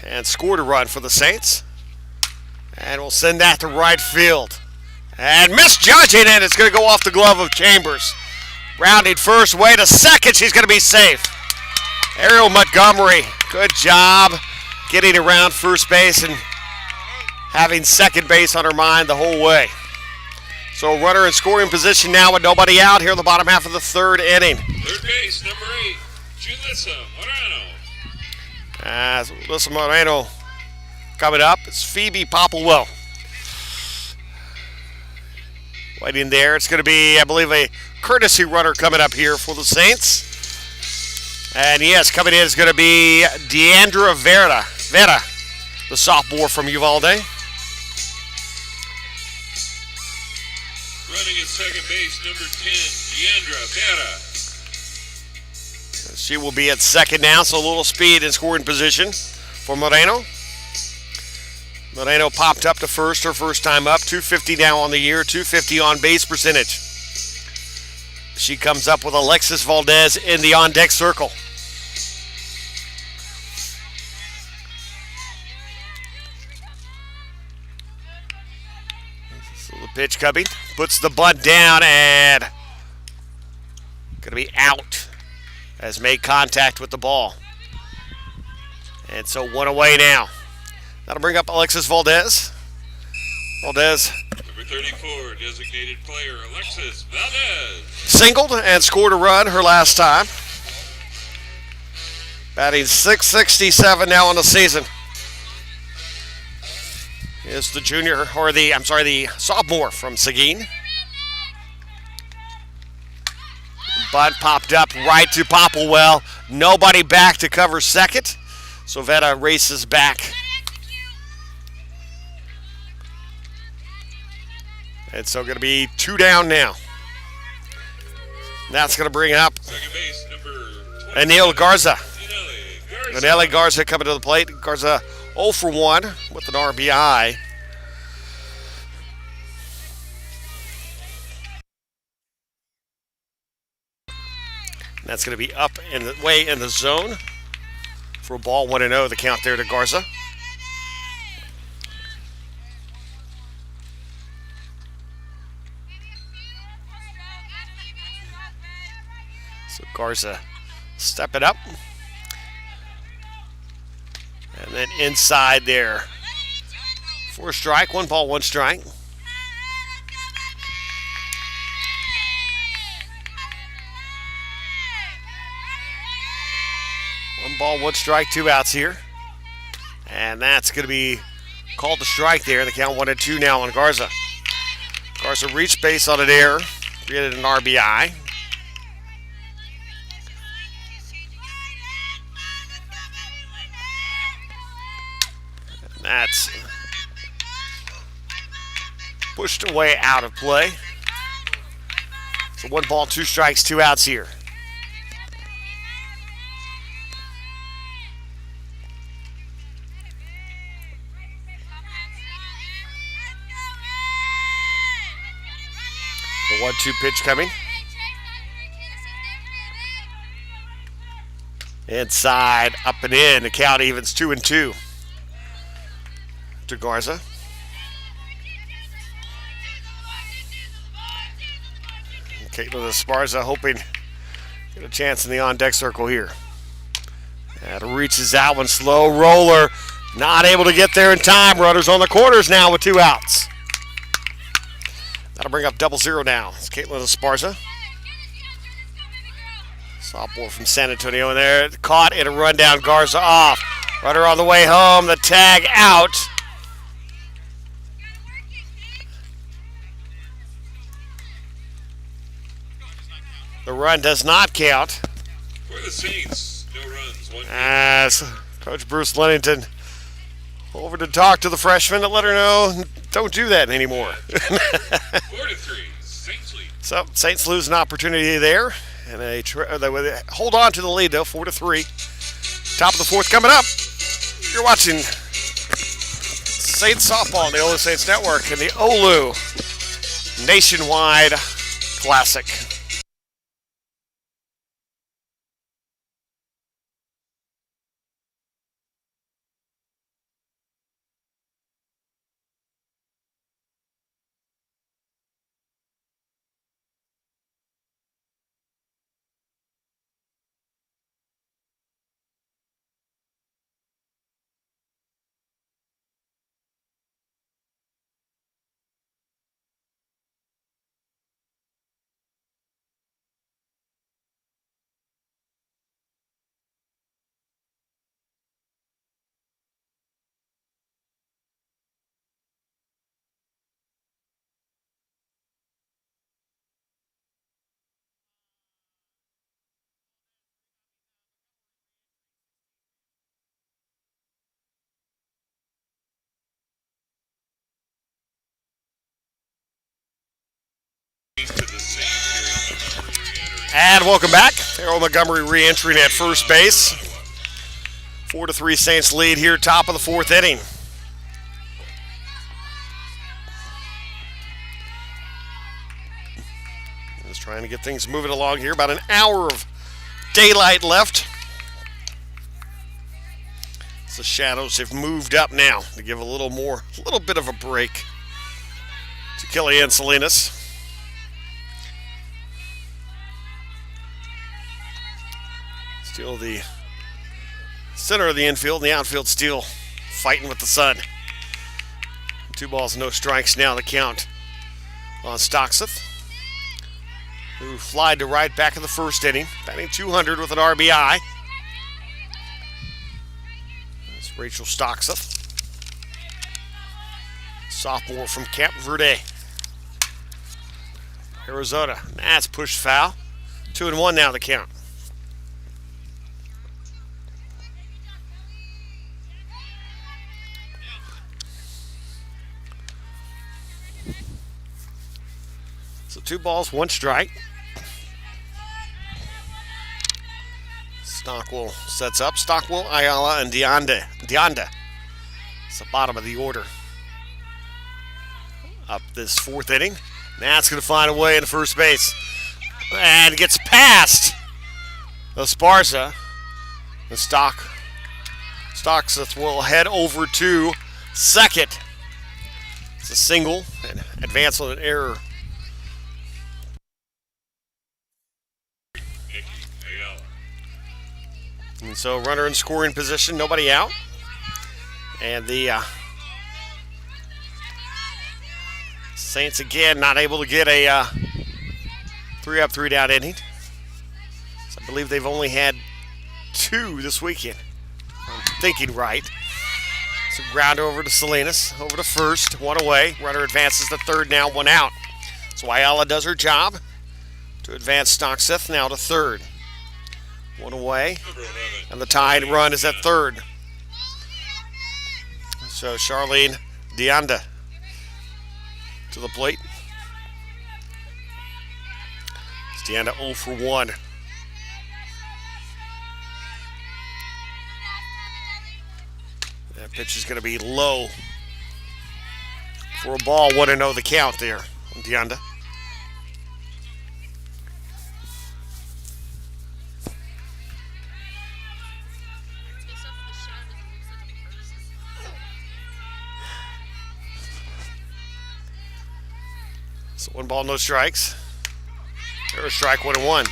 and scored a run for the Saints. And we'll send that to right field. And misjudging it, it's going to go off the glove of Chambers. Rounding first, way to second, she's going to be safe. Ariel Montgomery, good job getting around first base and having second base on her mind the whole way. So a runner in scoring position now with nobody out here in the bottom half of the 3rd inning. Third base, number 8, Julissa Moreno. As Julissa Moreno coming up, it's Phoebe Popplewell. Waiting there. It's going to be, I believe, a courtesy runner coming up here for the Saints. And yes, coming in is going to be Deandra Vera, the sophomore from Uvalde. Running at second base, number 10, Deandra Vera. She will be at second now, so a little speed in scoring position for Moreno. Moreno popped up to first, her first time up. 250 now on the year, 250 on base percentage. She comes up with Alexis Valdez in the on-deck circle. So the pitch coming, puts the bunt down and going to be out as made contact with the ball. And so 1 away now. That'll bring up Alexis Valdez. Valdez Number 34, designated player Alexis Valdez. singled and scored a run her last time. Batting .667 now on the season. Is the the sophomore from Seguin. Bunt popped up right to Popplewell. Nobody back to cover second. So Veta races back. And so going to be 2 down now. That's going to bring up Second base, number 20. Anil Garza. Garza. Anil Garza coming to the plate. Garza 0 for 1 with an RBI. That's going to be up in the way in the zone for a ball 1-0. The count there to Garza. So Garza stepping up. And then inside there for a strike. 1 ball, 1 strike. Ball, 1 strike, 2 outs here. And that's going to be called the strike there. The count 1-2 now on Garza. Garza reached base on an error, created an RBI. And that's pushed away out of play. So 1 ball, 2 strikes, 2 outs here. The 1-2 pitch coming. Inside, up and in. The count evens 2-2 to Garza. Caitlin Esparza hoping to get a chance in the on-deck circle here. That reaches out one, slow roller. Not able to get there in time. Runners on the corners now with 2 outs. That'll bring up 0-0 now. It's Caitlin Esparza. Softball from San Antonio in there. Caught in a run down. Garza off. Runner on the way home. The tag out. The run does not count. For the Saints, no runs. 1 As Coach Bruce Lennington over to talk to the freshman to let her know, don't do that anymore. 4-3, Saints lead. So Saints lose an opportunity there, and they hold on to the lead though, 4-3. Top of the 4th coming up. You're watching Saints softball on the OLLU Saints Network and the OLLU Nationwide Classic. And welcome back. Ariel Montgomery re-entering at first base. 4-3 Saints lead here, top of the 4th inning. Just trying to get things moving along here. About an hour of daylight left. So the shadows have moved up now to give a little bit of a break to Kellyanne Salinas. Still the center of the infield, and the outfield still fighting with the sun. 2 balls, no strikes now, the count on Stockseth, who flied to right back in the first inning, batting 200 with an RBI. That's Rachel Stockseth, sophomore from Camp Verde, Arizona. That's pushed foul. 2-1 now, the count. So 2 balls, 1 strike. Stockwell sets up. Stockwell, Ayala, and Deonda. It's the bottom of the order. Up this 4th inning. That's going to find a way into first base. And gets past Esparza. The Stockseth will head over to second. It's a single and advance on an error. And so runner in scoring position, nobody out. And the Saints again not able to get a 3-up, 3-down inning. So I believe they've only had 2 this weekend. I'm thinking right. So ground over to Salinas, over to first, 1 away. Runner advances to third now, 1 out. So Ayala does her job to advance Stockseth now to third. 1 away, and the tied run is at third. So Charlene Deonda to the plate. It's Deonda 0 for 1. That pitch is going to be low for a ball. 1-0 the count there, Deonda. So 1 ball, no strikes. There's a strike, 1-1.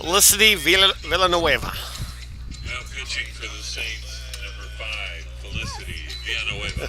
Felicity Villanueva. Now pitching for the Saints, number 5, Felicity Villanueva.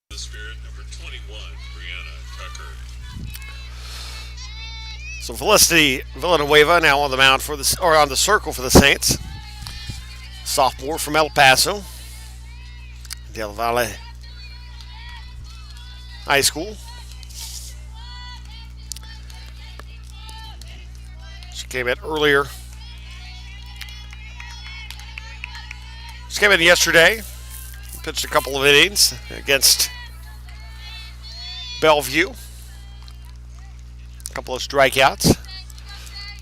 The Spirit, number 21, Brianna Tucker. So Felicity Villanueva now on the mound for the or on the circle for the Saints. Sophomore from El Paso, Del Valle High School. She came in earlier. She came in yesterday. Pitched a couple of innings against Bellevue. A couple of strikeouts.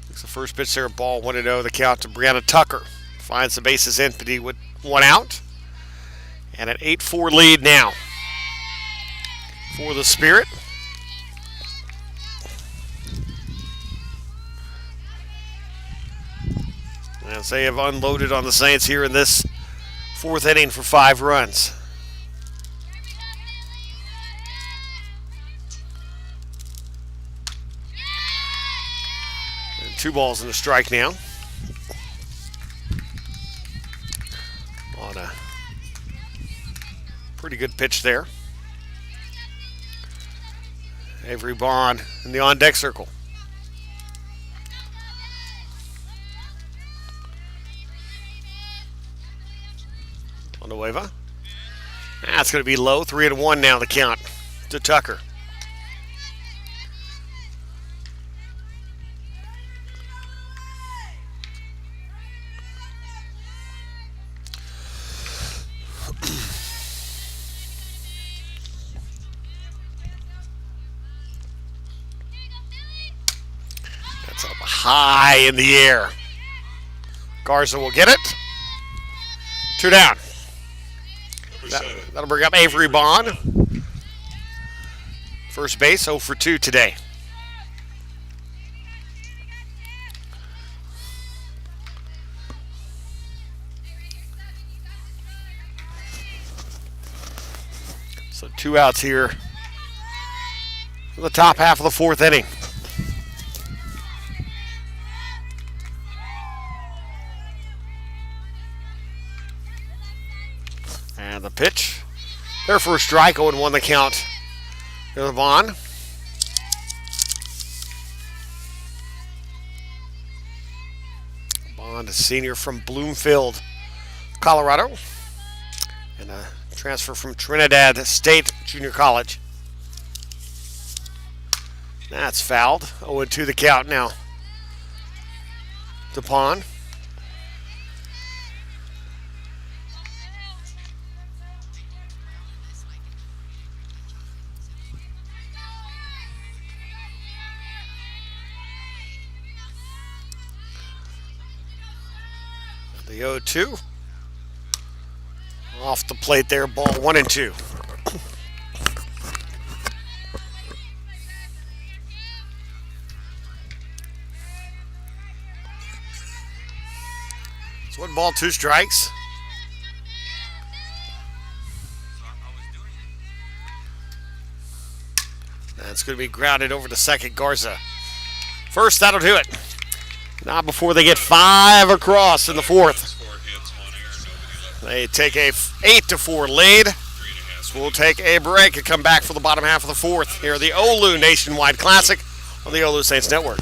It's the first pitch there, ball 1-0. The count to Brianna Tucker. Finds the bases empty with one out. And an 8-4 lead now for the Spirit. As they have unloaded on the Saints here in this fourth inning for 5 runs. And 2 balls and a strike now. On a pretty good pitch there. Avery Bond in the on-deck circle. Villanueva. That's going to be low. 3-1 now the count to Tucker. That's up high in the air. Garza will get it. 2 down. That'll bring up Avery Bond. First base, 0 for 2 today. So 2 outs here in the top half of the 4th inning. And the pitch. There for a strike, 0-1 the count. Here's Bond. Bond, a senior from Bloomfield, Colorado. And a transfer from Trinidad State Junior College. That's fouled. 0-2 the count now. To Pond. The 0-2. Off the plate there, ball 1-2. So 1 ball, 2 strikes. That's going to be grounded over to second, Garza. First, that'll do it. Not before they get 5 across in the 4th. They take a 8-4 lead. So we'll take a break and come back for the bottom half of the 4th here at the OLLU Nationwide Classic on the OLLU Saints Network.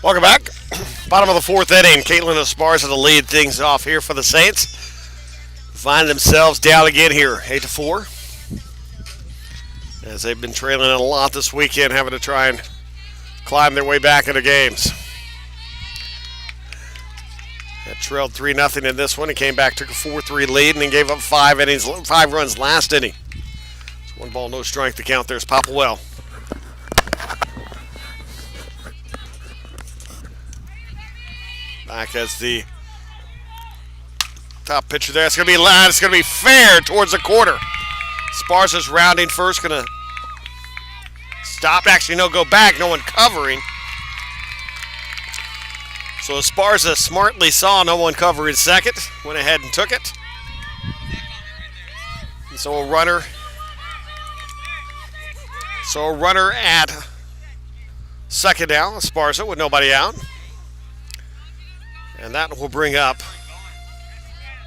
Welcome back. Bottom of the fourth inning. Caitlin Esparza to lead things off here for the Saints. Find themselves down again here, 8-4. As they've been trailing a lot this weekend, having to try and climb their way back into games. They trailed 3-0 in this one and came back, took a 4-3 lead, and then gave up 5 runs last inning. It's 1 ball, no strike to count. There's Popplewell. Back as the top pitcher there. It's going to be loud. It's going to be fair towards the quarter. Esparza's rounding first. Going to stop. Actually, no, go back. No one covering. So Esparza smartly saw no one covering second. Went ahead and took it. And so a runner at second now. Esparza with nobody out. And that will bring up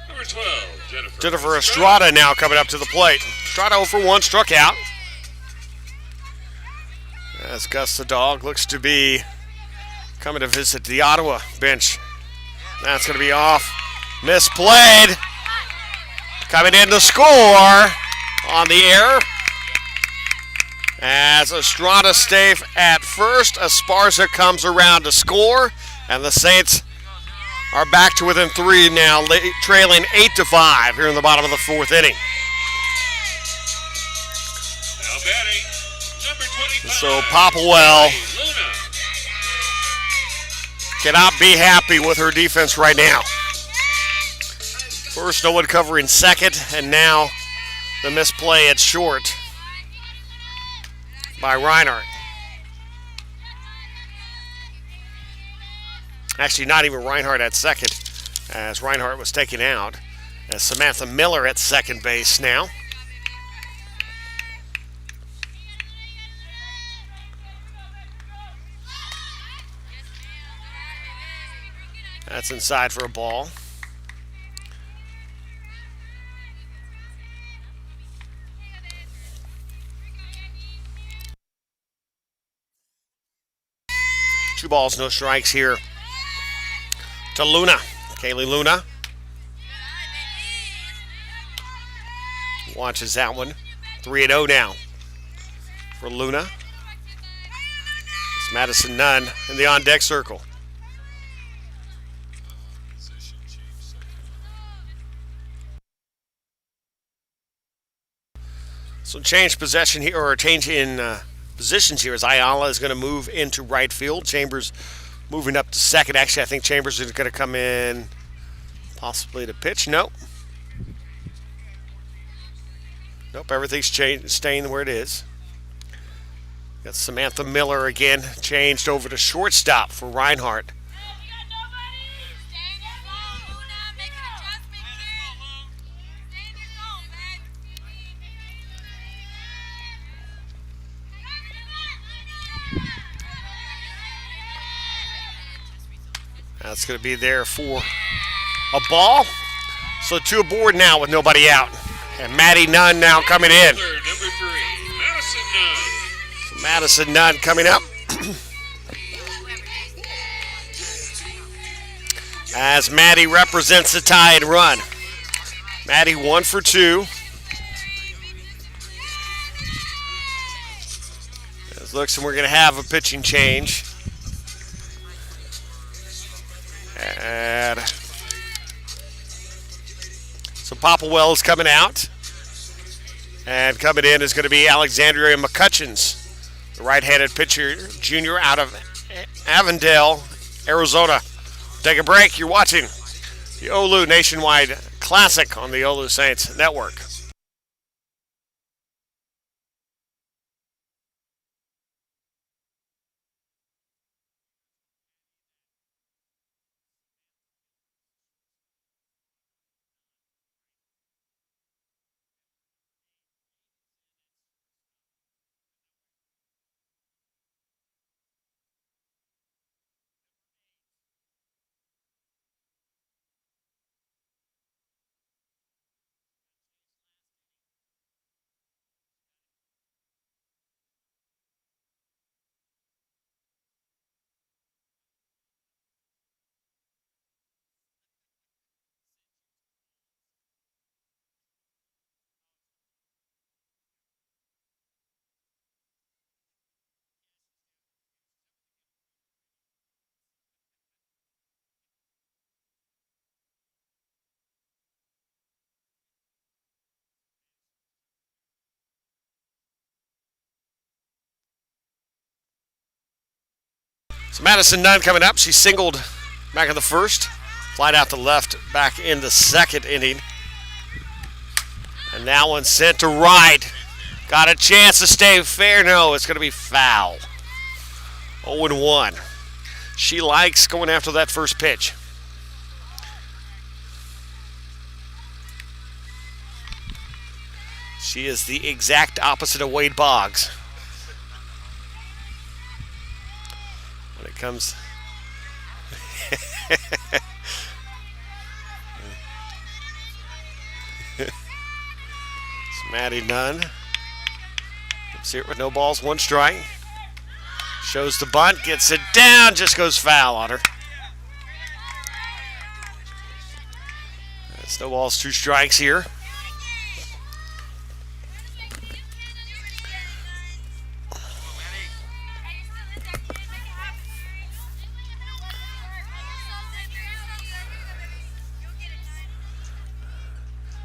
Number 12, Jennifer Estrada now coming up to the plate. Estrada 0 for 1, struck out. As Gus the dog looks to be coming to visit the Ottawa bench. That's going to be off. Misplayed. Coming in to score on the air. As Estrada stays at first, Esparza comes around to score. And the Saints are back to within 3 now, trailing 8-5 here in the bottom of the fourth inning. Now batting, number 25. So Popplewell cannot be happy with her defense right now. First, no one covering second, and now the misplay at short by Reinhardt. Actually, not even Reinhardt at second, as Reinhardt was taken out. As Samantha Miller at second base now. That's inside for a ball. Two balls, no strikes here to Luna. Kaylee Luna watches that one. 3-0 now for Luna. It's Madison Nunn in the on-deck circle. So change possession here, or change in positions here, as Ayala is going to move into right field. Chambers moving up to second. Actually, I think Chambers is going to come in possibly to pitch. Nope. Nope, everything's staying where it is. Got Samantha Miller again, changed over to shortstop for Reinhardt. That's going to be there for a ball. So 2 aboard now with nobody out. And Maddie Nunn now coming in. Number 3, Madison Nunn. So Madison Nunn coming up. As Maddie represents the tie and run. Maddie 1 for 2. As looks, and we're going to have a pitching change. And so Popplewell is coming out. And coming in is going to be Alexandria McCutcheons, the right-handed pitcher, junior out of Avondale, Arizona. Take a break. You're watching the OLLU Nationwide Classic on the OLLU Saints Network. So Madison Nunn coming up. She singled back in the first. Flied out to left back in the second inning. And that one sent to right. Got a chance to stay fair. No, it's going to be foul. 0-1. She likes going after that first pitch. She is the exact opposite of Wade Boggs. When it comes... It's Maddie Nunn. Let's see it with no balls, one strike. Shows the bunt, gets it down, just goes foul on her. It's no balls, two strikes here.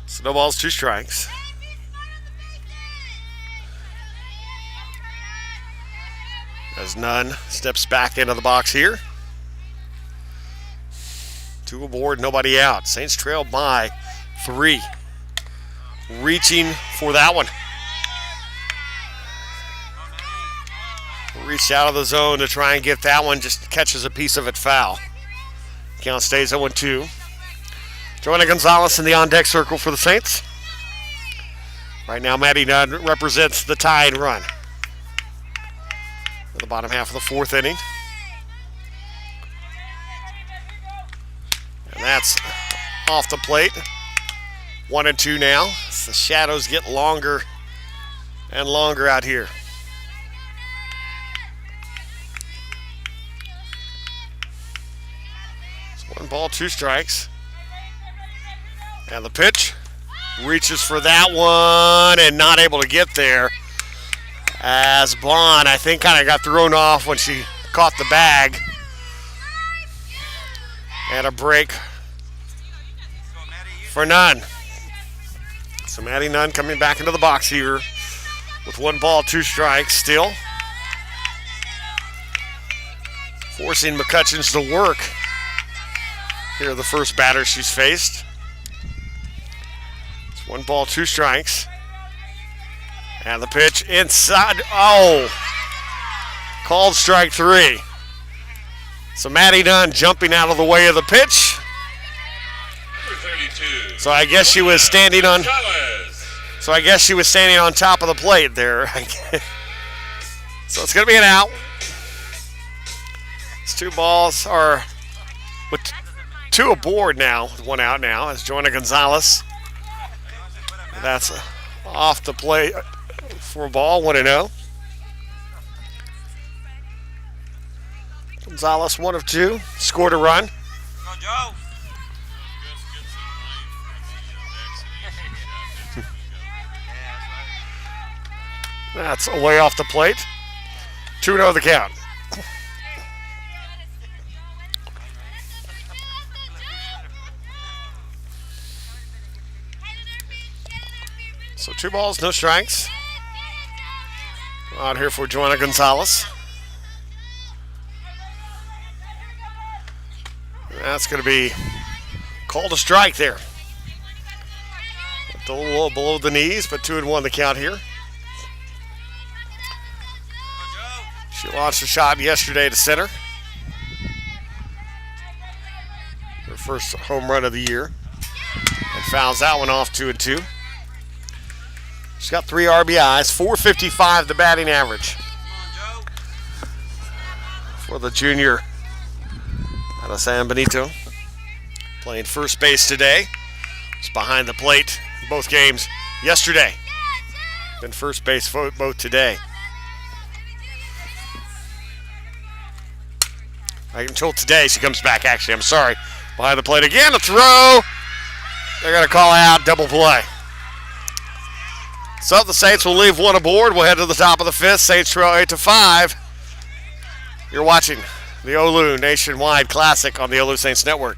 So no balls, two strikes. As Nunn steps back into the box here. Two aboard, nobody out. Saints trail by 3. Reaching for that one. Reached out of the zone to try and get that one. Just catches a piece of it foul. Count stays 0-2. Joanna Gonzalez in the on-deck circle for the Saints. Right now, Maddie Nunn represents the tying run. For the bottom half of the fourth inning. And that's off the plate. 1-2 now. As the shadows get longer and longer out here. It's 1 ball, 2 strikes. And the pitch reaches for that one and not able to get there. As Bond, I think, kind of got thrown off when she caught the bag. And a break for Nunn. So Maddie Nunn coming back into the box here with 1 ball, 2 strikes still. Forcing McCutcheons to work. Here are the first batters she's faced. It's 1 ball, 2 strikes. And the pitch inside. Oh! Called strike 3. So Maddie Nunn jumping out of the way of the pitch. So I guess she was standing on. So I guess she was standing on top of the plate there. So it's going to be an out. It's 2 balls are with 2 aboard now. 1 out now as Joanna Gonzalez. That's off the plate. For a ball, 1-0. Gonzalez, 1 of 2, scored a run. That's away off the plate. 2-0 the count. So 2 balls, no strikes. Out here for Joanna Gonzalez. That's going to be called a strike there. A little below the knees, but 2-1 the count here. She launched a shot yesterday to center. Her first home run of the year. And fouls that one off 2-2. She's got 3 RBIs, 455 the batting average for the junior out of San Benito. Playing first base today. It's behind the plate in both games yesterday. Been first base both today. I can tell today she comes back, actually. I'm sorry. Behind the plate again, a throw. They're going to call out double play. So the Saints will leave 1 aboard. We'll head to the top of the 5th. Saints trail 8-5. You're watching the OLLU Nationwide Classic on the OLLU Saints Network.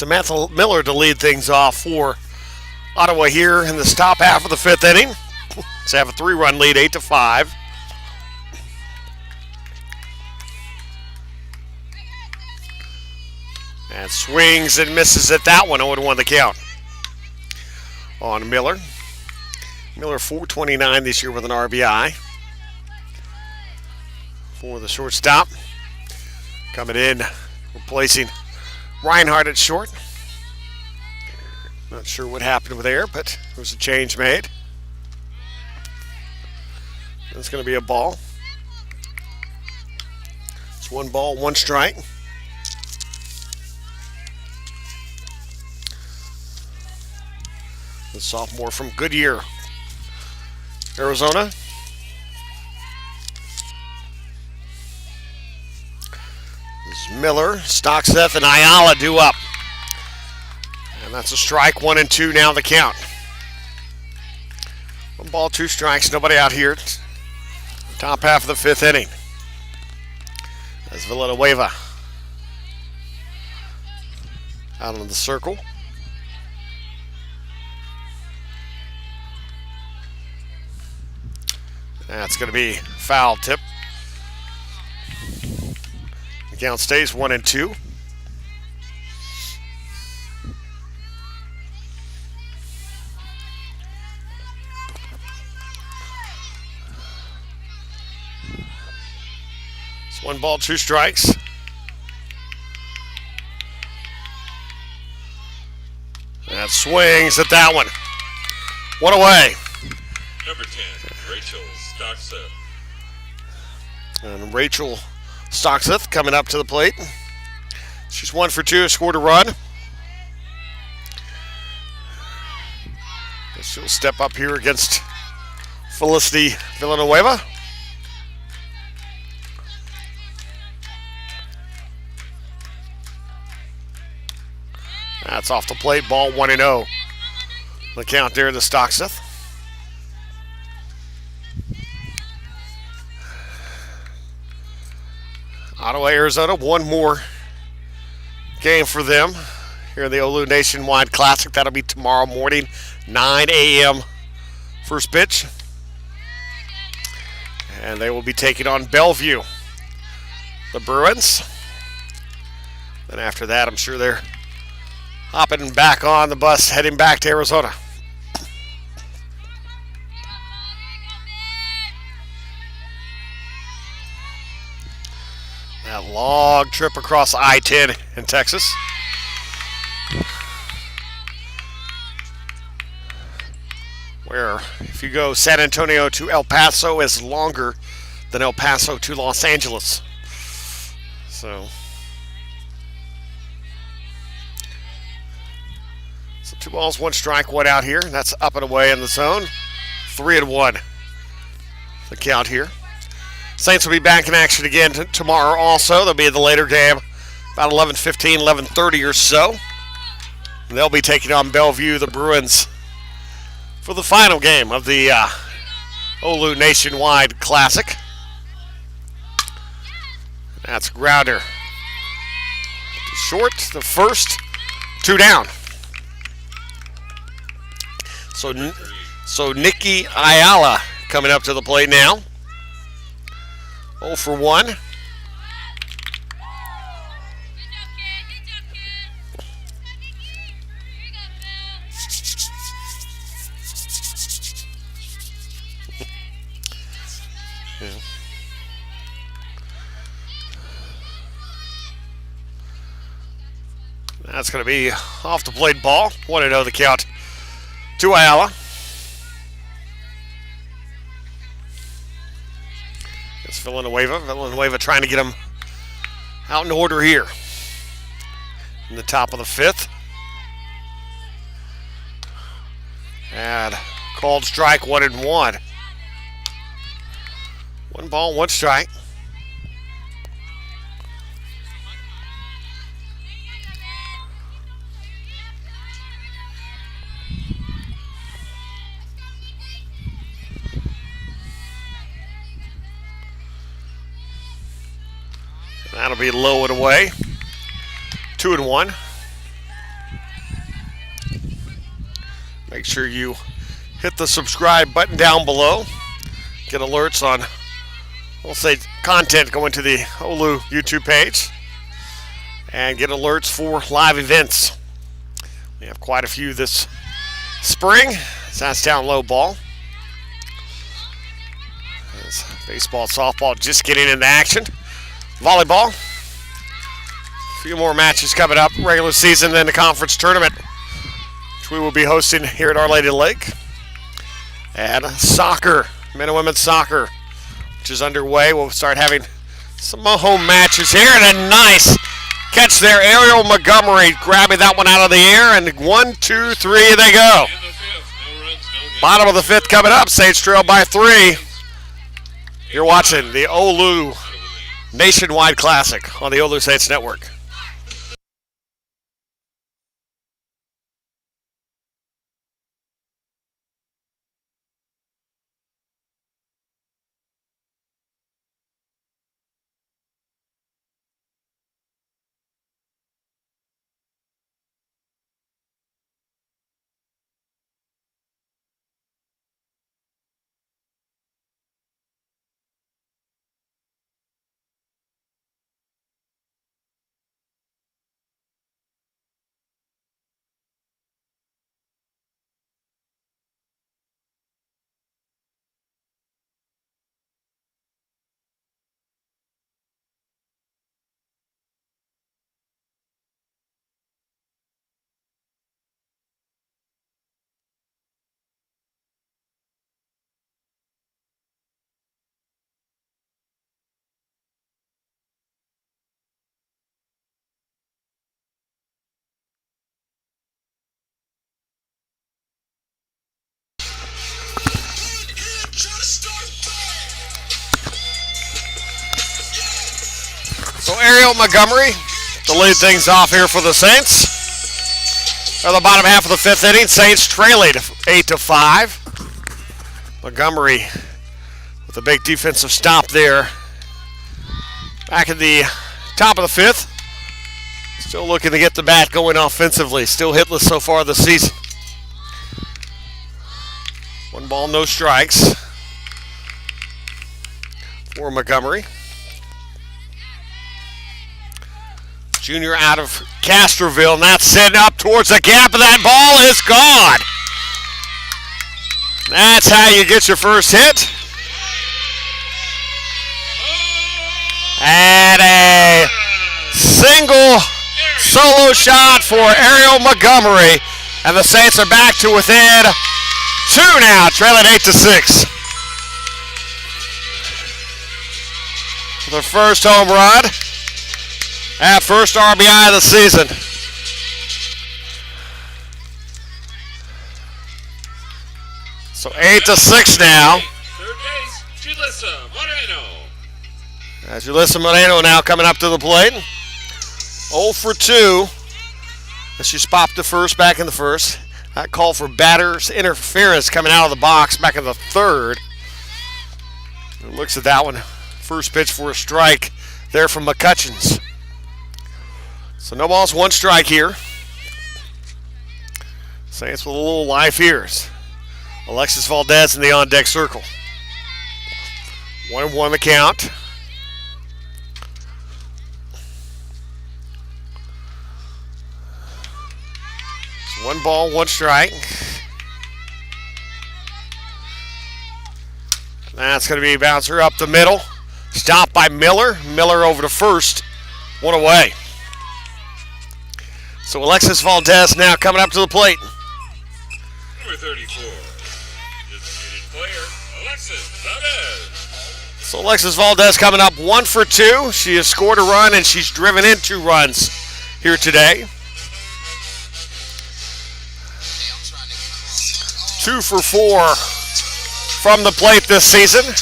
Samantha Miller to lead things off for Ottawa here in this top half of the fifth inning. Let's have a 3-run lead, 8-5. And swings and misses at that one. 0-1 the count on Miller. Miller .429 this year with an RBI for the shortstop. Coming in, replacing Reinhardt at short. Not sure what happened there, but there was a change made. It's going to be a ball. It's 1 ball, 1 strike. The sophomore from Goodyear, Arizona. This is Miller, Stockseth, and Ayala due up. And that's a strike, 1 and 2 now the count. 1 ball, 2 strikes, nobody out here. Top half of the fifth inning. As Villanueva out of the circle. That's going to be foul tip. The count stays 1 and 2. It's 1 ball, 2 strikes. That swings at that one. 1 away. Number 10, Rachel Stockseth. And Rachel Stockseth coming up to the plate. She's 1 for 2, scored a run. She'll step up here against Felicity Villanueva. That's off the plate, ball 1-0. The count there to Stockseth. Ottawa, Arizona, 1 more game for them here in the OLLU Nationwide Classic. That'll be tomorrow morning, 9 a.m. first pitch. And they will be taking on Bellevue, the Bruins. Then after that, I'm sure they're hopping back on the bus, heading back to Arizona. That long trip across I-10 in Texas. Where if you go San Antonio to El Paso is longer than El Paso to Los Angeles. So 2 balls, 1 strike, 1 out here. And that's up and away in the zone. 3-1 the count here. Saints will be back in action again tomorrow also. They'll be in the later game, about 11:15, 11:30 or so. And they'll be taking on Bellevue, the Bruins, for the final game of the OLLU Nationwide Classic. That's grounder to short, the first, 2 down. So Nikki Ayala coming up to the plate now. 0 for 1. That's going to be off the plate ball. 1-0 the count to Ayala. It's Villanueva. Villanueva trying to get him out in order here in the top of the 5th. And called strike, 1-1. 1 ball, 1 strike. That'll be low and away. 2-1. Make sure you hit the subscribe button down below. Get alerts on, we'll say, content going to the OLLU YouTube page. And get alerts for live events. We have quite a few this spring. That's down low ball. As baseball, softball just getting into action. Volleyball. A few more matches coming up. Regular season and the conference tournament, which we will be hosting here at Our Lady Lake. And soccer, men and women's soccer, which is underway. We'll start having some home matches here. And a nice catch there. Ariel Montgomery grabbing that one out of the air. And 1, 2, 3, they go. Bottom of the fifth coming up. Saints trail by 3. You're watching the OLLU Nationwide Classic on the OLLU Saints Network. So Ariel Montgomery to lead things off here for the Saints. At the bottom half of the fifth inning, Saints trailing 8-5. Montgomery with a big defensive stop there. Back in the top of the fifth. Still looking to get the bat going offensively. Still hitless so far this season. 1 ball, no strikes for Montgomery. Junior out of Castroville, and that's sitting up towards the gap, and that ball is gone. That's how you get your first hit. And a single solo shot for Ariel Montgomery, and the Saints are back to within 2 now, trailing 8-6. The first home run. At first RBI of the season. So 8-6 now. Third base, Julissa Moreno. As Julissa Moreno now coming up to the plate. 0 for 2. As she popped to first back in the first. That call for batter's interference coming out of the box back in the third. And looks at that one. First pitch for a strike there from McCutcheons. So no balls, 1 strike here. Saints with a little life here. Alexis Valdez in the on-deck circle. 1-1 the count. So 1 ball, 1 strike. That's going to be a bouncer up the middle. Stopped by Miller. Miller over to first. 1 away. So Alexis Valdez now coming up to the plate. Number 34, designated player, Alexis Valdez. So Alexis Valdez coming up 1 for 2. She has scored a run and she's driven in 2 runs here today. 2 for 4 from the plate this season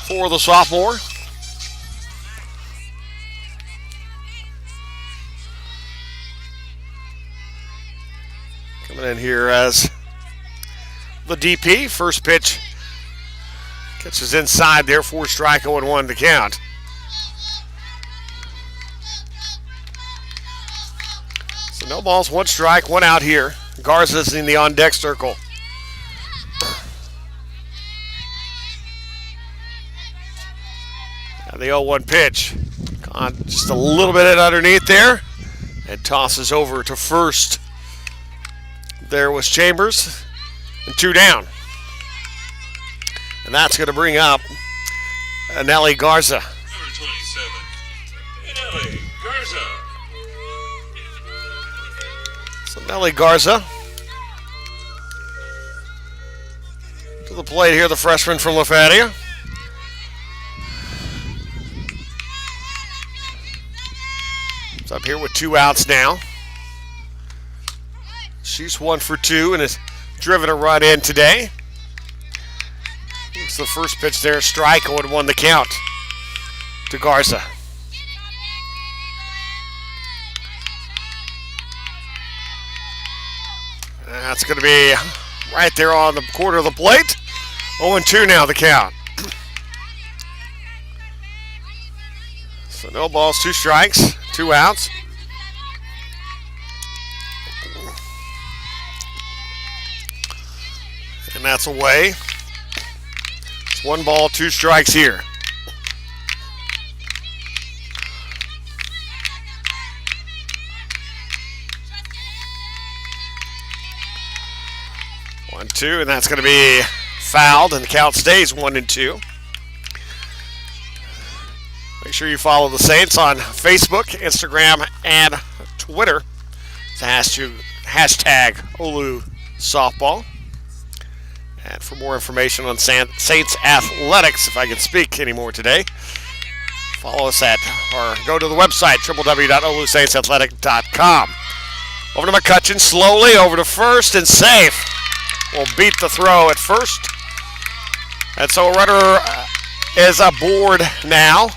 for the sophomore. Coming in here as the DP. First pitch catches inside there for strike, 0-1 to count. So No balls, one strike, one out here. Garza's in the on-deck circle. And the 0-1 pitch. Just a little bit underneath there. And tosses over to first. There was Chambers. And 2 down. And that's going to bring up Nelly Garza. Number 27, Nelly Garza. So Nelly Garza to the plate here, the freshman from Lafayette. It's up here with 2 outs now. She's 1 for 2 and has driven a run in today. It's the first pitch there, strike, 0-1 the count to Garza. That's going to be right there on the corner of the plate. 0-2 now the count. So no balls, 2 strikes, 2 outs. And that's away. It's 1 ball, 2 strikes here. One, 2, and that's going to be fouled, and the count stays 1-2. Make sure you follow the Saints on Facebook, Instagram, and Twitter. It's hashtag OLLU Softball. And for more information on Saints athletics, if I can speak anymore today, follow us or go to the website, www.ollusaintsathletic.com. Over to McCutcheon, slowly over to first, and safe. Will beat the throw at first. And so a runner is aboard now.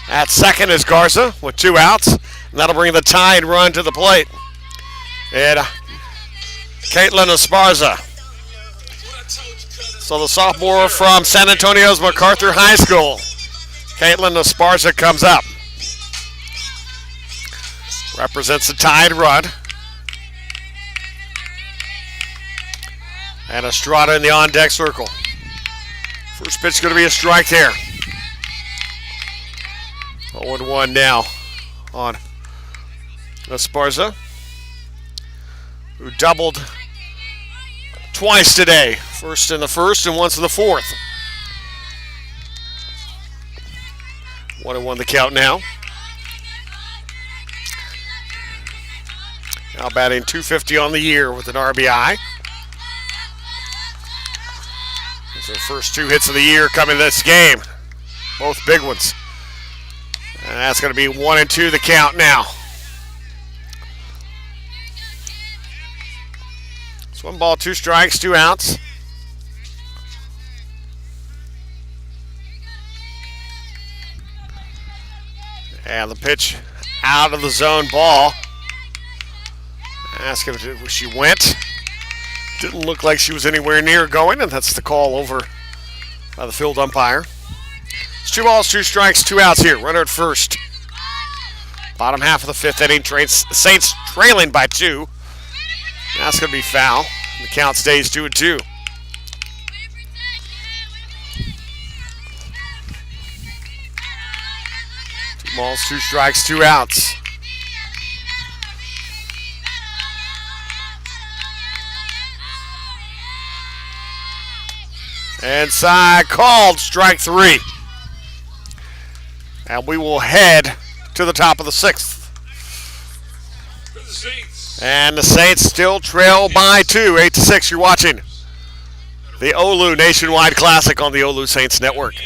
At second is Garza with 2 outs. And that'll bring the tied run to the plate. And Caitlin Esparza. So the sophomore from San Antonio's MacArthur High School, Caitlin Esparza, comes up. Represents a tied run. And Estrada in the on-deck circle. First pitch is going to be a strike there. 0-1 now on Esparza, who doubled twice today. First in the first and once in the fourth. 1-1 the count now. Now batting .250 on the year with an RBI. Those are the first 2 hits of the year coming this game. Both big ones. And that's going to be 1-2 the count now. It's 1 ball, 2 strikes, 2 outs. And the pitch out of the zone, ball. Asking if she went. Didn't look like she was anywhere near going, and that's the call over by the field umpire. It's 2 balls, 2 strikes, 2 outs here. Runner at first. Bottom half of the 5th inning, Saints trailing by 2. That's going to be foul. The count stays 2-2. 2 balls, 2 strikes, 2 outs. Inside, called, strike 3. And we will head to the top of the 6th. And the Saints still trail by 2, 8-6. You're watching the OLLU Nationwide Classic on the OLLU Saints Network.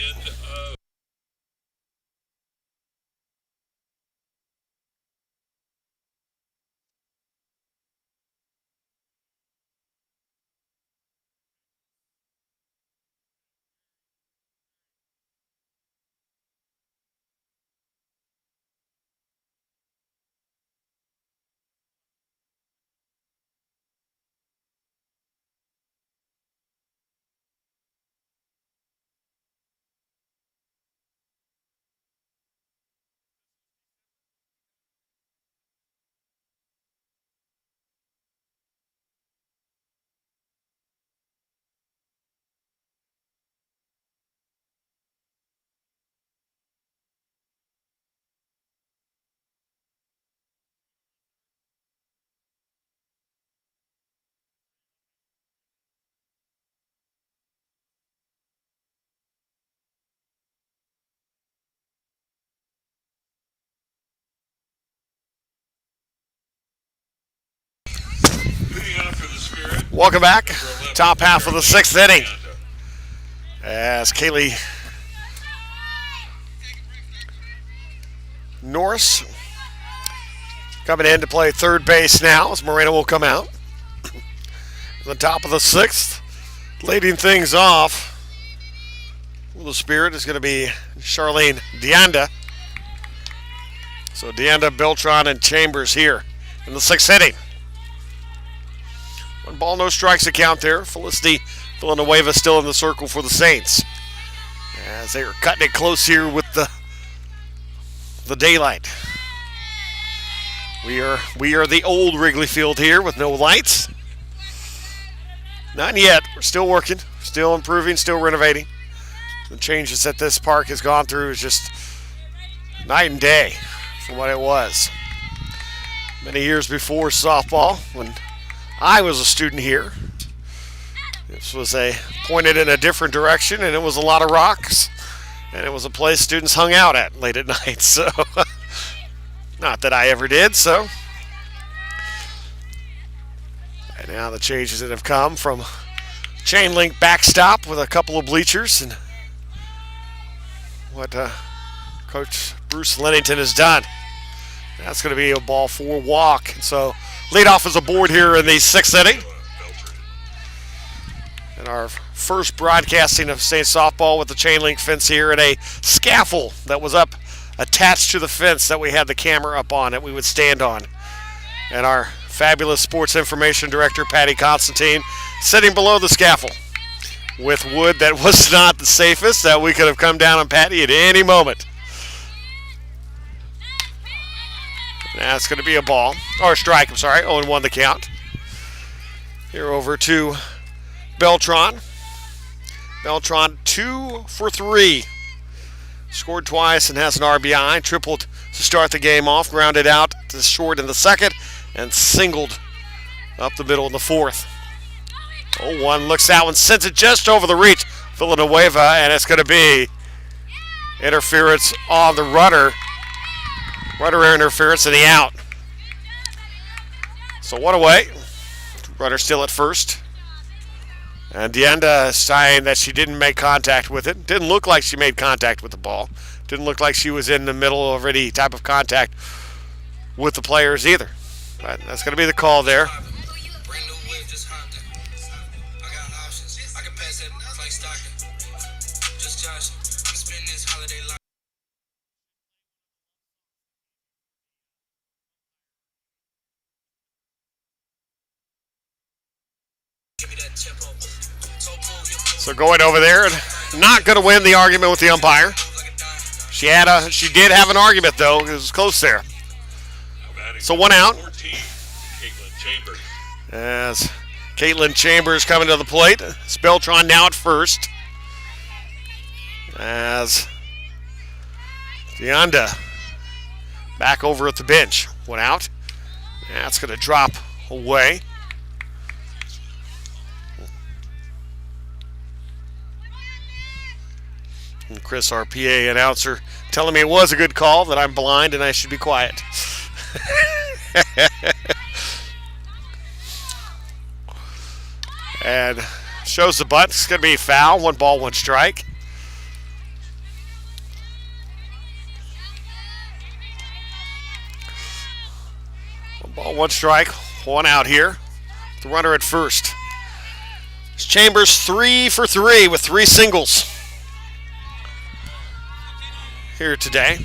Welcome back. Top half of the 6th inning. As Kaylee Norris coming in to play third base now as Moreno will come out. The top of the 6th, leading things off with the Spirit is going to be Charlene Deanda. So Deanda, Beltran, and Chambers here in the 6th inning. 1 ball, no strikes account there. Felicity Villanueva still in the circle for the Saints, as they are cutting it close here with the daylight. We are the old Wrigley Field here with no lights. Not yet. We're still working, still improving, still renovating. The changes that this park has gone through is just night and day from what it was many years before softball when I was a student here. This was pointed in a different direction, and it was a lot of rocks, and it was a place students hung out at late at night. So, not that I ever did. So, and now the changes that have come from chain link backstop with a couple of bleachers, and what Coach Bruce Lennington has done. That's going to be a ball 4 walk. So, leadoff is aboard here in the 6th inning. And our first broadcasting of Saints softball with the chain link fence here and a scaffold that was up attached to the fence that we had the camera up on that we would stand on. And our fabulous sports information director, Patty Constantine, sitting below the scaffold with wood that was not the safest, that we could have come down on Patty at any moment. That's going to be a ball, or a strike, I'm sorry, 0-1 the count. Here over to Beltran. Beltran 2 for 3. Scored twice and has an RBI. Tripled to start the game off. Grounded out to short in the 2nd and singled up the middle in the 4th. 0-1 looks that one, sends it just over the reach. Villanueva, and it's going to be interference on the runner. Runner interference and the out. So 1 away. Runner still at first. And Deanda is saying that she didn't make contact with it. Didn't look like she made contact with the ball. Didn't look like she was in the middle of any type of contact with the players either. But that's going to be the call there. So going over there, and not going to win the argument with the umpire. She did have an argument though. It was close there. So 1 out. As Caitlin Chambers coming to the plate. It's Beltran now at first. As Deanda back over at the bench. 1 out. That's going to drop away. And Chris, our PA announcer, telling me it was a good call, that I'm blind and I should be quiet. And shows the butt. It's going to be foul. 1 ball, 1 strike. One ball, 1 strike. 1 out here. The runner at first. It's Chambers 3 for 3 with 3 singles here today.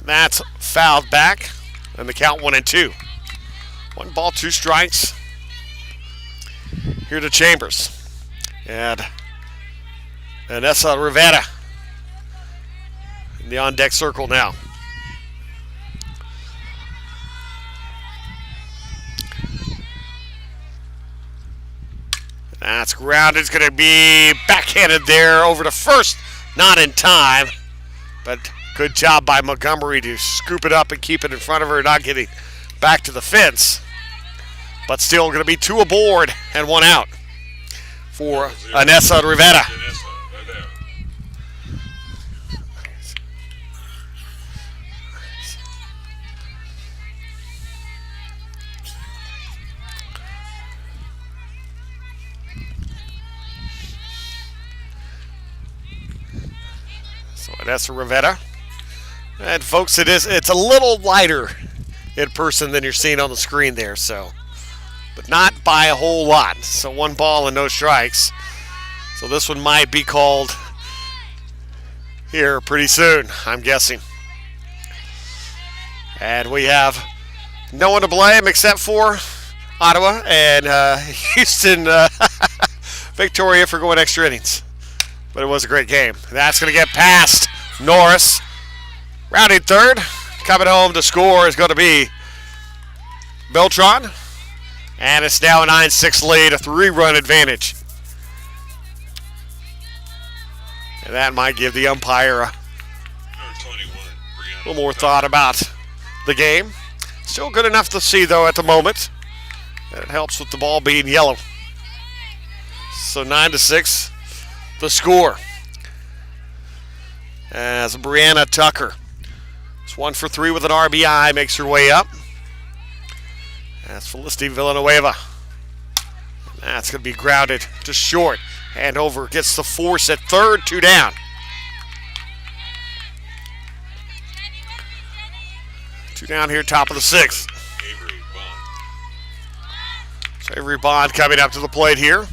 That's fouled back, and the count 1-2. 1 ball, 2 strikes. Here to Chambers. And Vanessa Rivera in the on-deck circle now. That's grounded. It's going to be backhanded there over to first. Not in time, but good job by Montgomery to scoop it up and keep it in front of her, not getting back to the fence. But still going to be 2 aboard and 1 out for Anessa Rivera. Vanessa Rivera. And folks, it's a little lighter in person than you're seeing on the screen there, so, but not by a whole lot. So 1 ball and no strikes. So this one might be called here pretty soon, I'm guessing. And we have no one to blame except for Ottawa and Houston Victoria for going extra innings. But it was a great game. That's going to get past Norris. Rounding third. Coming home to score is going to be Beltran. And it's now a 9-6 lead, a 3-run advantage. And that might give the umpire a little more thought about the game. Still good enough to see, though, at the moment. And it helps with the ball being yellow. So 9-6, the score. As Brianna Tucker is 1 for 3 with an RBI, makes her way up. That's Felicity Villanueva. And that's going to be grounded to short. And over gets the force at third, 2 down. 2 down here, top of the 6th. So Avery Bond coming up to the plate here.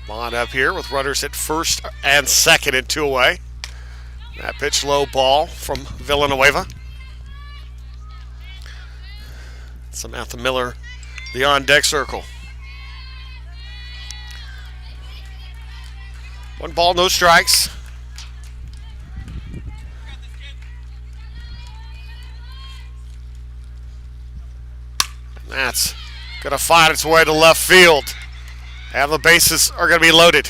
Bond up here with runners at first and second and 2 away. That pitch low ball from Villanueva. Samantha Miller, the on-deck circle. 1 ball, no strikes. And that's going to find its way to left field. And the bases are going to be loaded.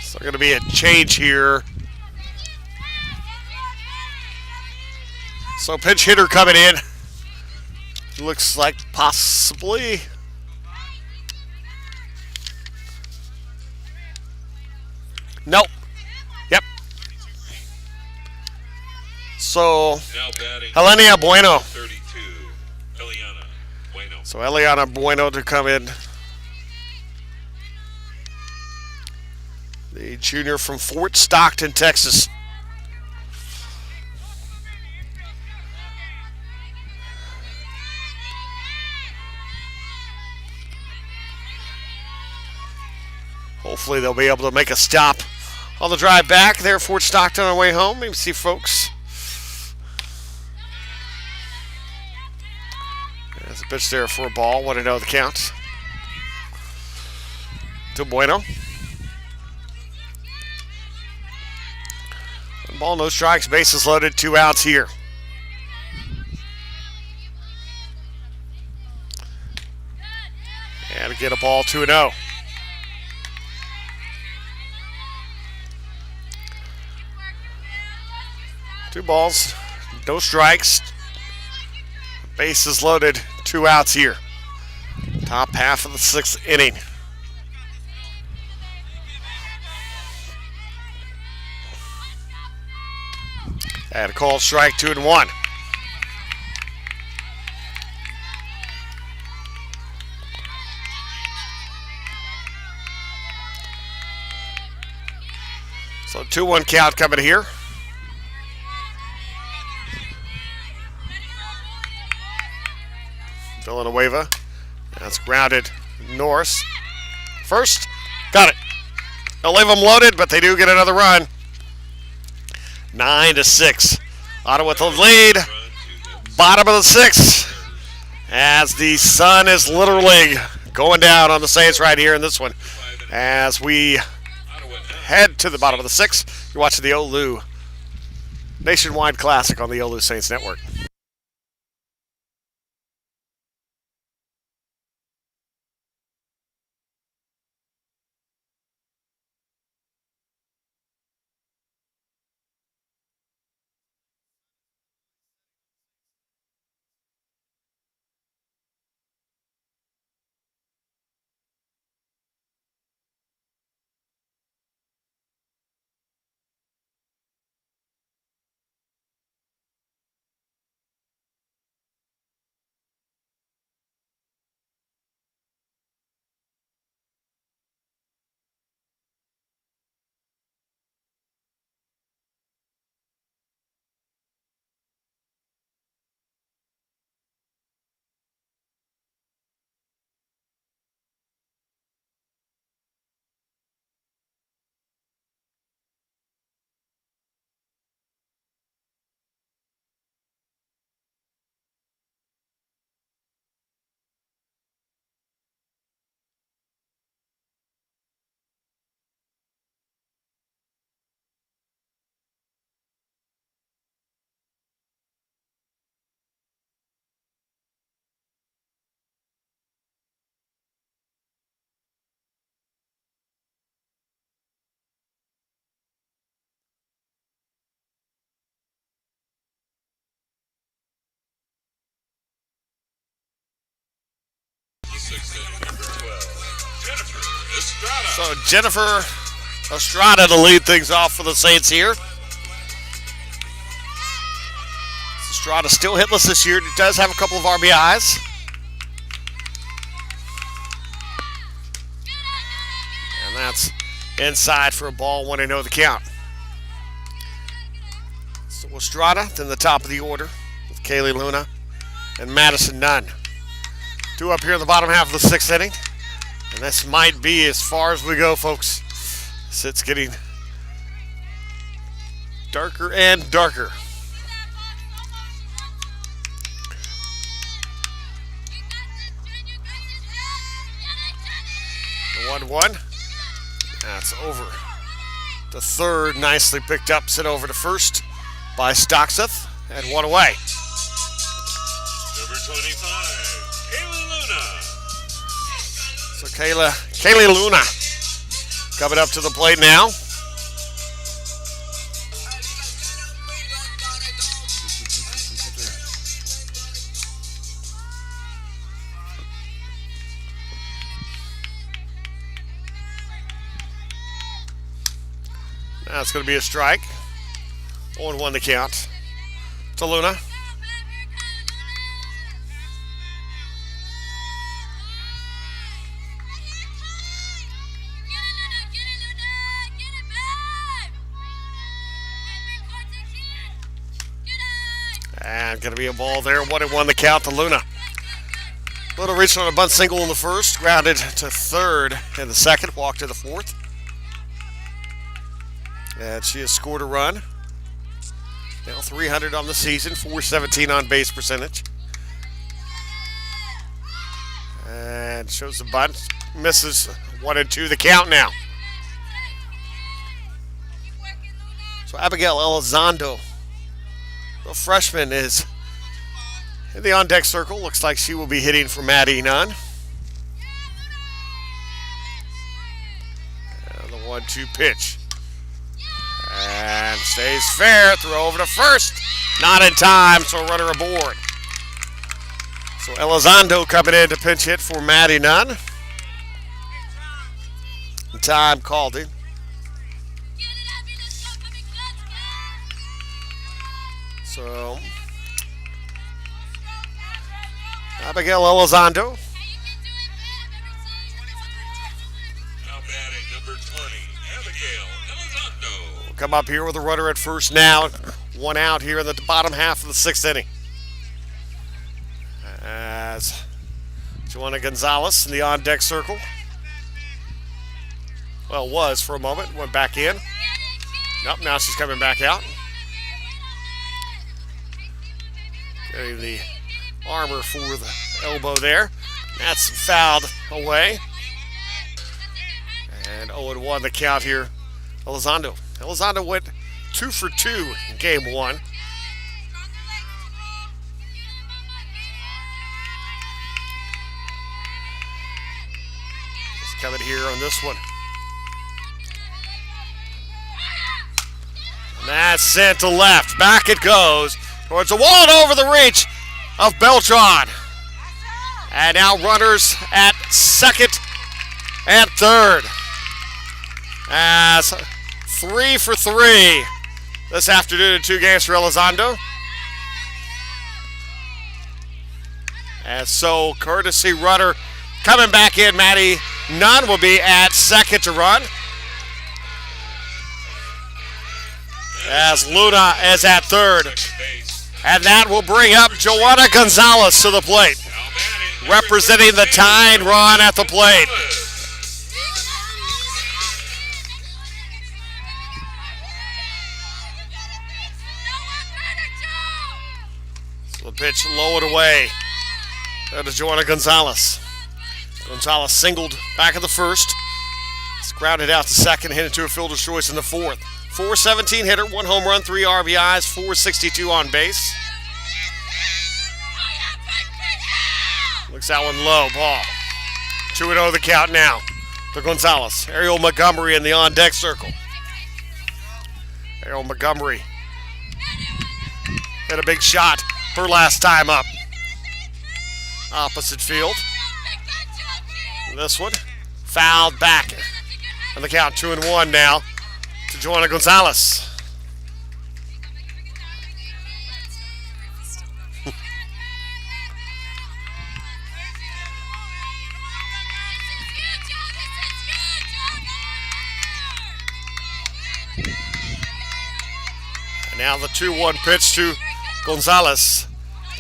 So going to be a change here. So pinch hitter coming in. Looks like possibly. Nope. Yep. So Helenia Bueno. 32. Eliana Bueno. So Eliana Bueno to come in. The junior from Fort Stockton, Texas. Hopefully they'll be able to make a stop on the drive back there, Fort Stockton on the way home. Maybe see folks. There's a pitch there for a ball. Want to know the count. To Bueno. 1 ball, no strikes, bases loaded, 2 outs here. And to get a ball 2-0. Two balls, no strikes. Bases loaded, 2 outs here. Top half of the 6th inning. And a called strike, 2-1. So 2-1 count coming here. Villanueva. That's grounded Norris. First, got it. They'll leave them loaded, but they do get another run. 9-6. Ottawa with the lead. Bottom of the 6th. As the sun is literally going down on the Saints right here in this one. As we head to the bottom of the 6th, you're watching the OLLU Nationwide Classic on the OLLU Saints Network. sixth inning, number 12, Jennifer Estrada. So Jennifer Estrada to lead things off for the Saints here. Estrada still hitless this year. He does have a couple of RBIs. And that's inside for a ball, 1-0 the count. So Estrada, then the top of the order with Kaylee Luna and Madison Nunn. Two up here in the bottom half of the sixth inning. And this might be as far as we go, folks. So it's getting darker and darker. The 1-1. That's over. The third nicely picked up, sent over to first by Stockseth, and one away. Number 25, Kaylee Luna. So Kaylee Luna coming up to the plate now. That's going to be a strike. 0-1 the count to Luna. And going to be a ball there. 1-1 the count to Luna. Luna reached on a bunt single in the first, grounded to third in the second, walked to the fourth. And she has scored a run. Now 300 on the season, 417 on base percentage. And shows the bunt. Misses 1-2 the count now. So Abigail Elizondo, the freshman, is in the on-deck circle. Looks like she will be hitting for Maddie Nunn. And the 1-2 pitch. And stays fair. Throw over to first. Not in time, so runner aboard. So Elizondo coming in to pinch hit for Maddie Nunn. Time called in. So Abigail Elizondo. Now batting number 20, Abigail Elizondo. Come up here with a runner at first now. One out here in the bottom half of the sixth inning. As Joanna Gonzalez in the on-deck circle. Well, was for a moment. Went back in. Nope, now she's coming back out. Getting the armor for the elbow there. That's fouled away. And 0-1 the count here. Elizondo. Elizondo went 2 for 2 in game one. Just coming here on this one. And that's sent to left. Back it goes towards the wall and over the reach of Beltran. And now runners at second and third. As 3 for 3 this afternoon in 2 games for Elizondo. And so courtesy runner coming back in. Maddie Nunn will be at second to run. As Luna is at third. And that will bring up Joanna Gonzalez to the plate, representing the tying run at the plate. So the pitch low and away. That is Joanna Gonzalez. Gonzalez singled back in the first. It's grounded out to second, hit into a fielder's choice in the fourth. 417 hitter, 1 home run, 3 RBIs, 462 on base. Looks that one low, ball. 2-0 the count now to Gonzalez. Ariel Montgomery in the on-deck circle. Ariel Montgomery hit a big shot her last time up. Opposite field. This one fouled back on the count. 2-1 now to Joanna Gonzalez. And now the 2-1 pitch to Gonzalez.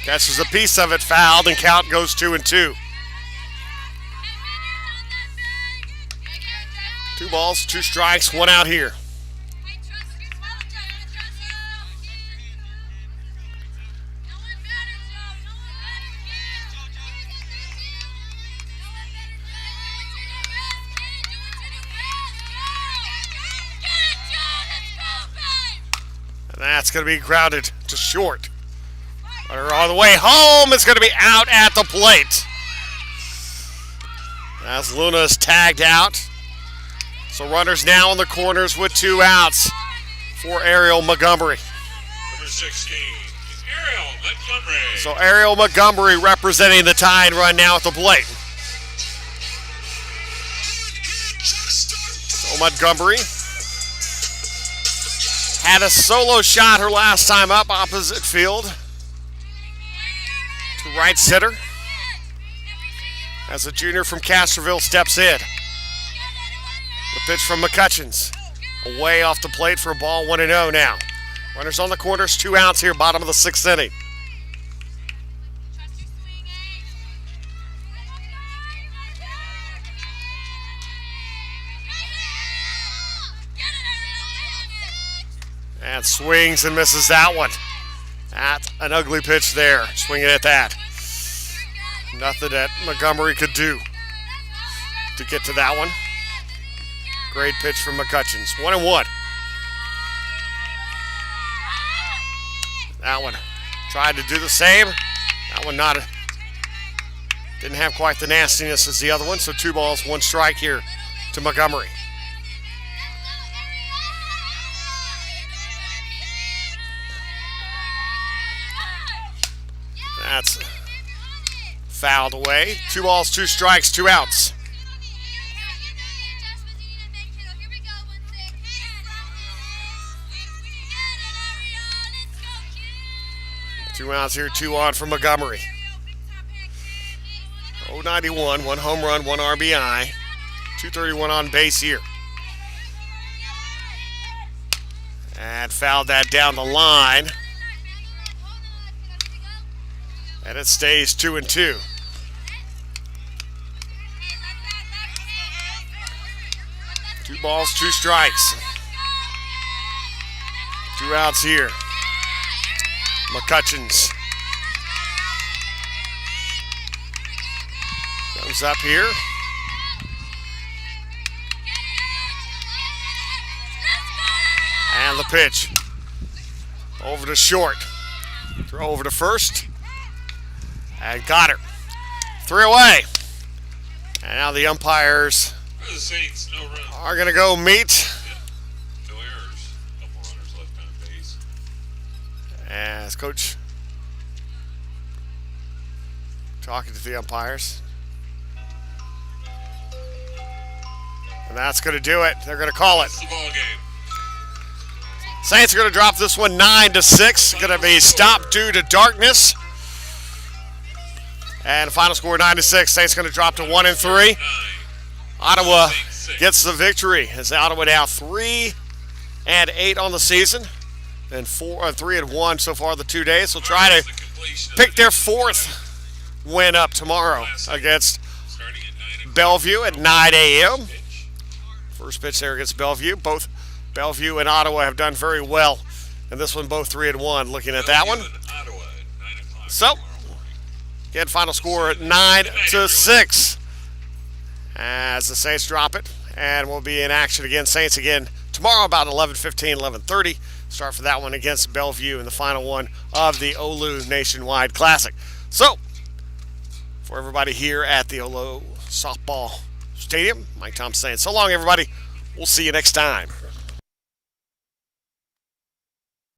Catches a piece of it, fouled, and count goes 2-2. 2 balls, 2 strikes, 1 out here. And that's going to be grounded to short. Runner all the way home. It's going to be out at the plate. As Luna is tagged out. So runners now in the corners with 2 outs for Ariel Montgomery. Number 16 is Ariel Montgomery. So Ariel Montgomery representing the tying run now at the plate. So Montgomery had a solo shot her last time up opposite field to right center as a junior from Castroville steps in. The pitch from McCutcheons. Away off the plate for a ball, 1-0 now. Runners on the corners, 2 outs here, bottom of the 6th inning. And swings and misses that one. At an ugly pitch there, swinging at that. Nothing that Montgomery could do to get to that one. Great pitch from McCutcheons. 1-1. That one tried to do the same. That one didn't have quite the nastiness as the other one. So 2 balls, 1 strike here to Montgomery. That's fouled away. 2 balls, 2 strikes, 2 outs. Two outs here, 2 on for Montgomery. 091, 1 home run, 1 RBI. 231 on base here. And fouled that down the line. And it stays 2-2. Two balls, 2 strikes. 2 outs here. McCutcheons comes up here. And the pitch. Over to short. Throw over to first. And got her. 3 away. And now the umpires For the Saints, no run. are going to go meet. No errors. Couple runners left on base. As Coach talking to the umpires. And that's going to do it. They're going to call it. That's the ball game. Saints are going to drop this one 9-6. Going to be stopped due to darkness. And final score 9-6. Saints going to drop to 1-3. Ottawa gets the victory as Ottawa now 3-8 on the season. And 3-1 so far the 2 days. They'll try to pick their 4th win up tomorrow against Bellevue at 9 a.m. First pitch there against Bellevue. Both Bellevue and Ottawa have done very well. And this one both 3-1. Looking at that one. So, again, final score at 9-6 as the Saints drop it. And we'll be in action again. Saints again tomorrow about 11:15, 11:30. Start for that one against Bellevue in the final one of the OLLU Nationwide Classic. So, for everybody here at the OLLU Softball Stadium, Mike Thompson saying so long, everybody. We'll see you next time.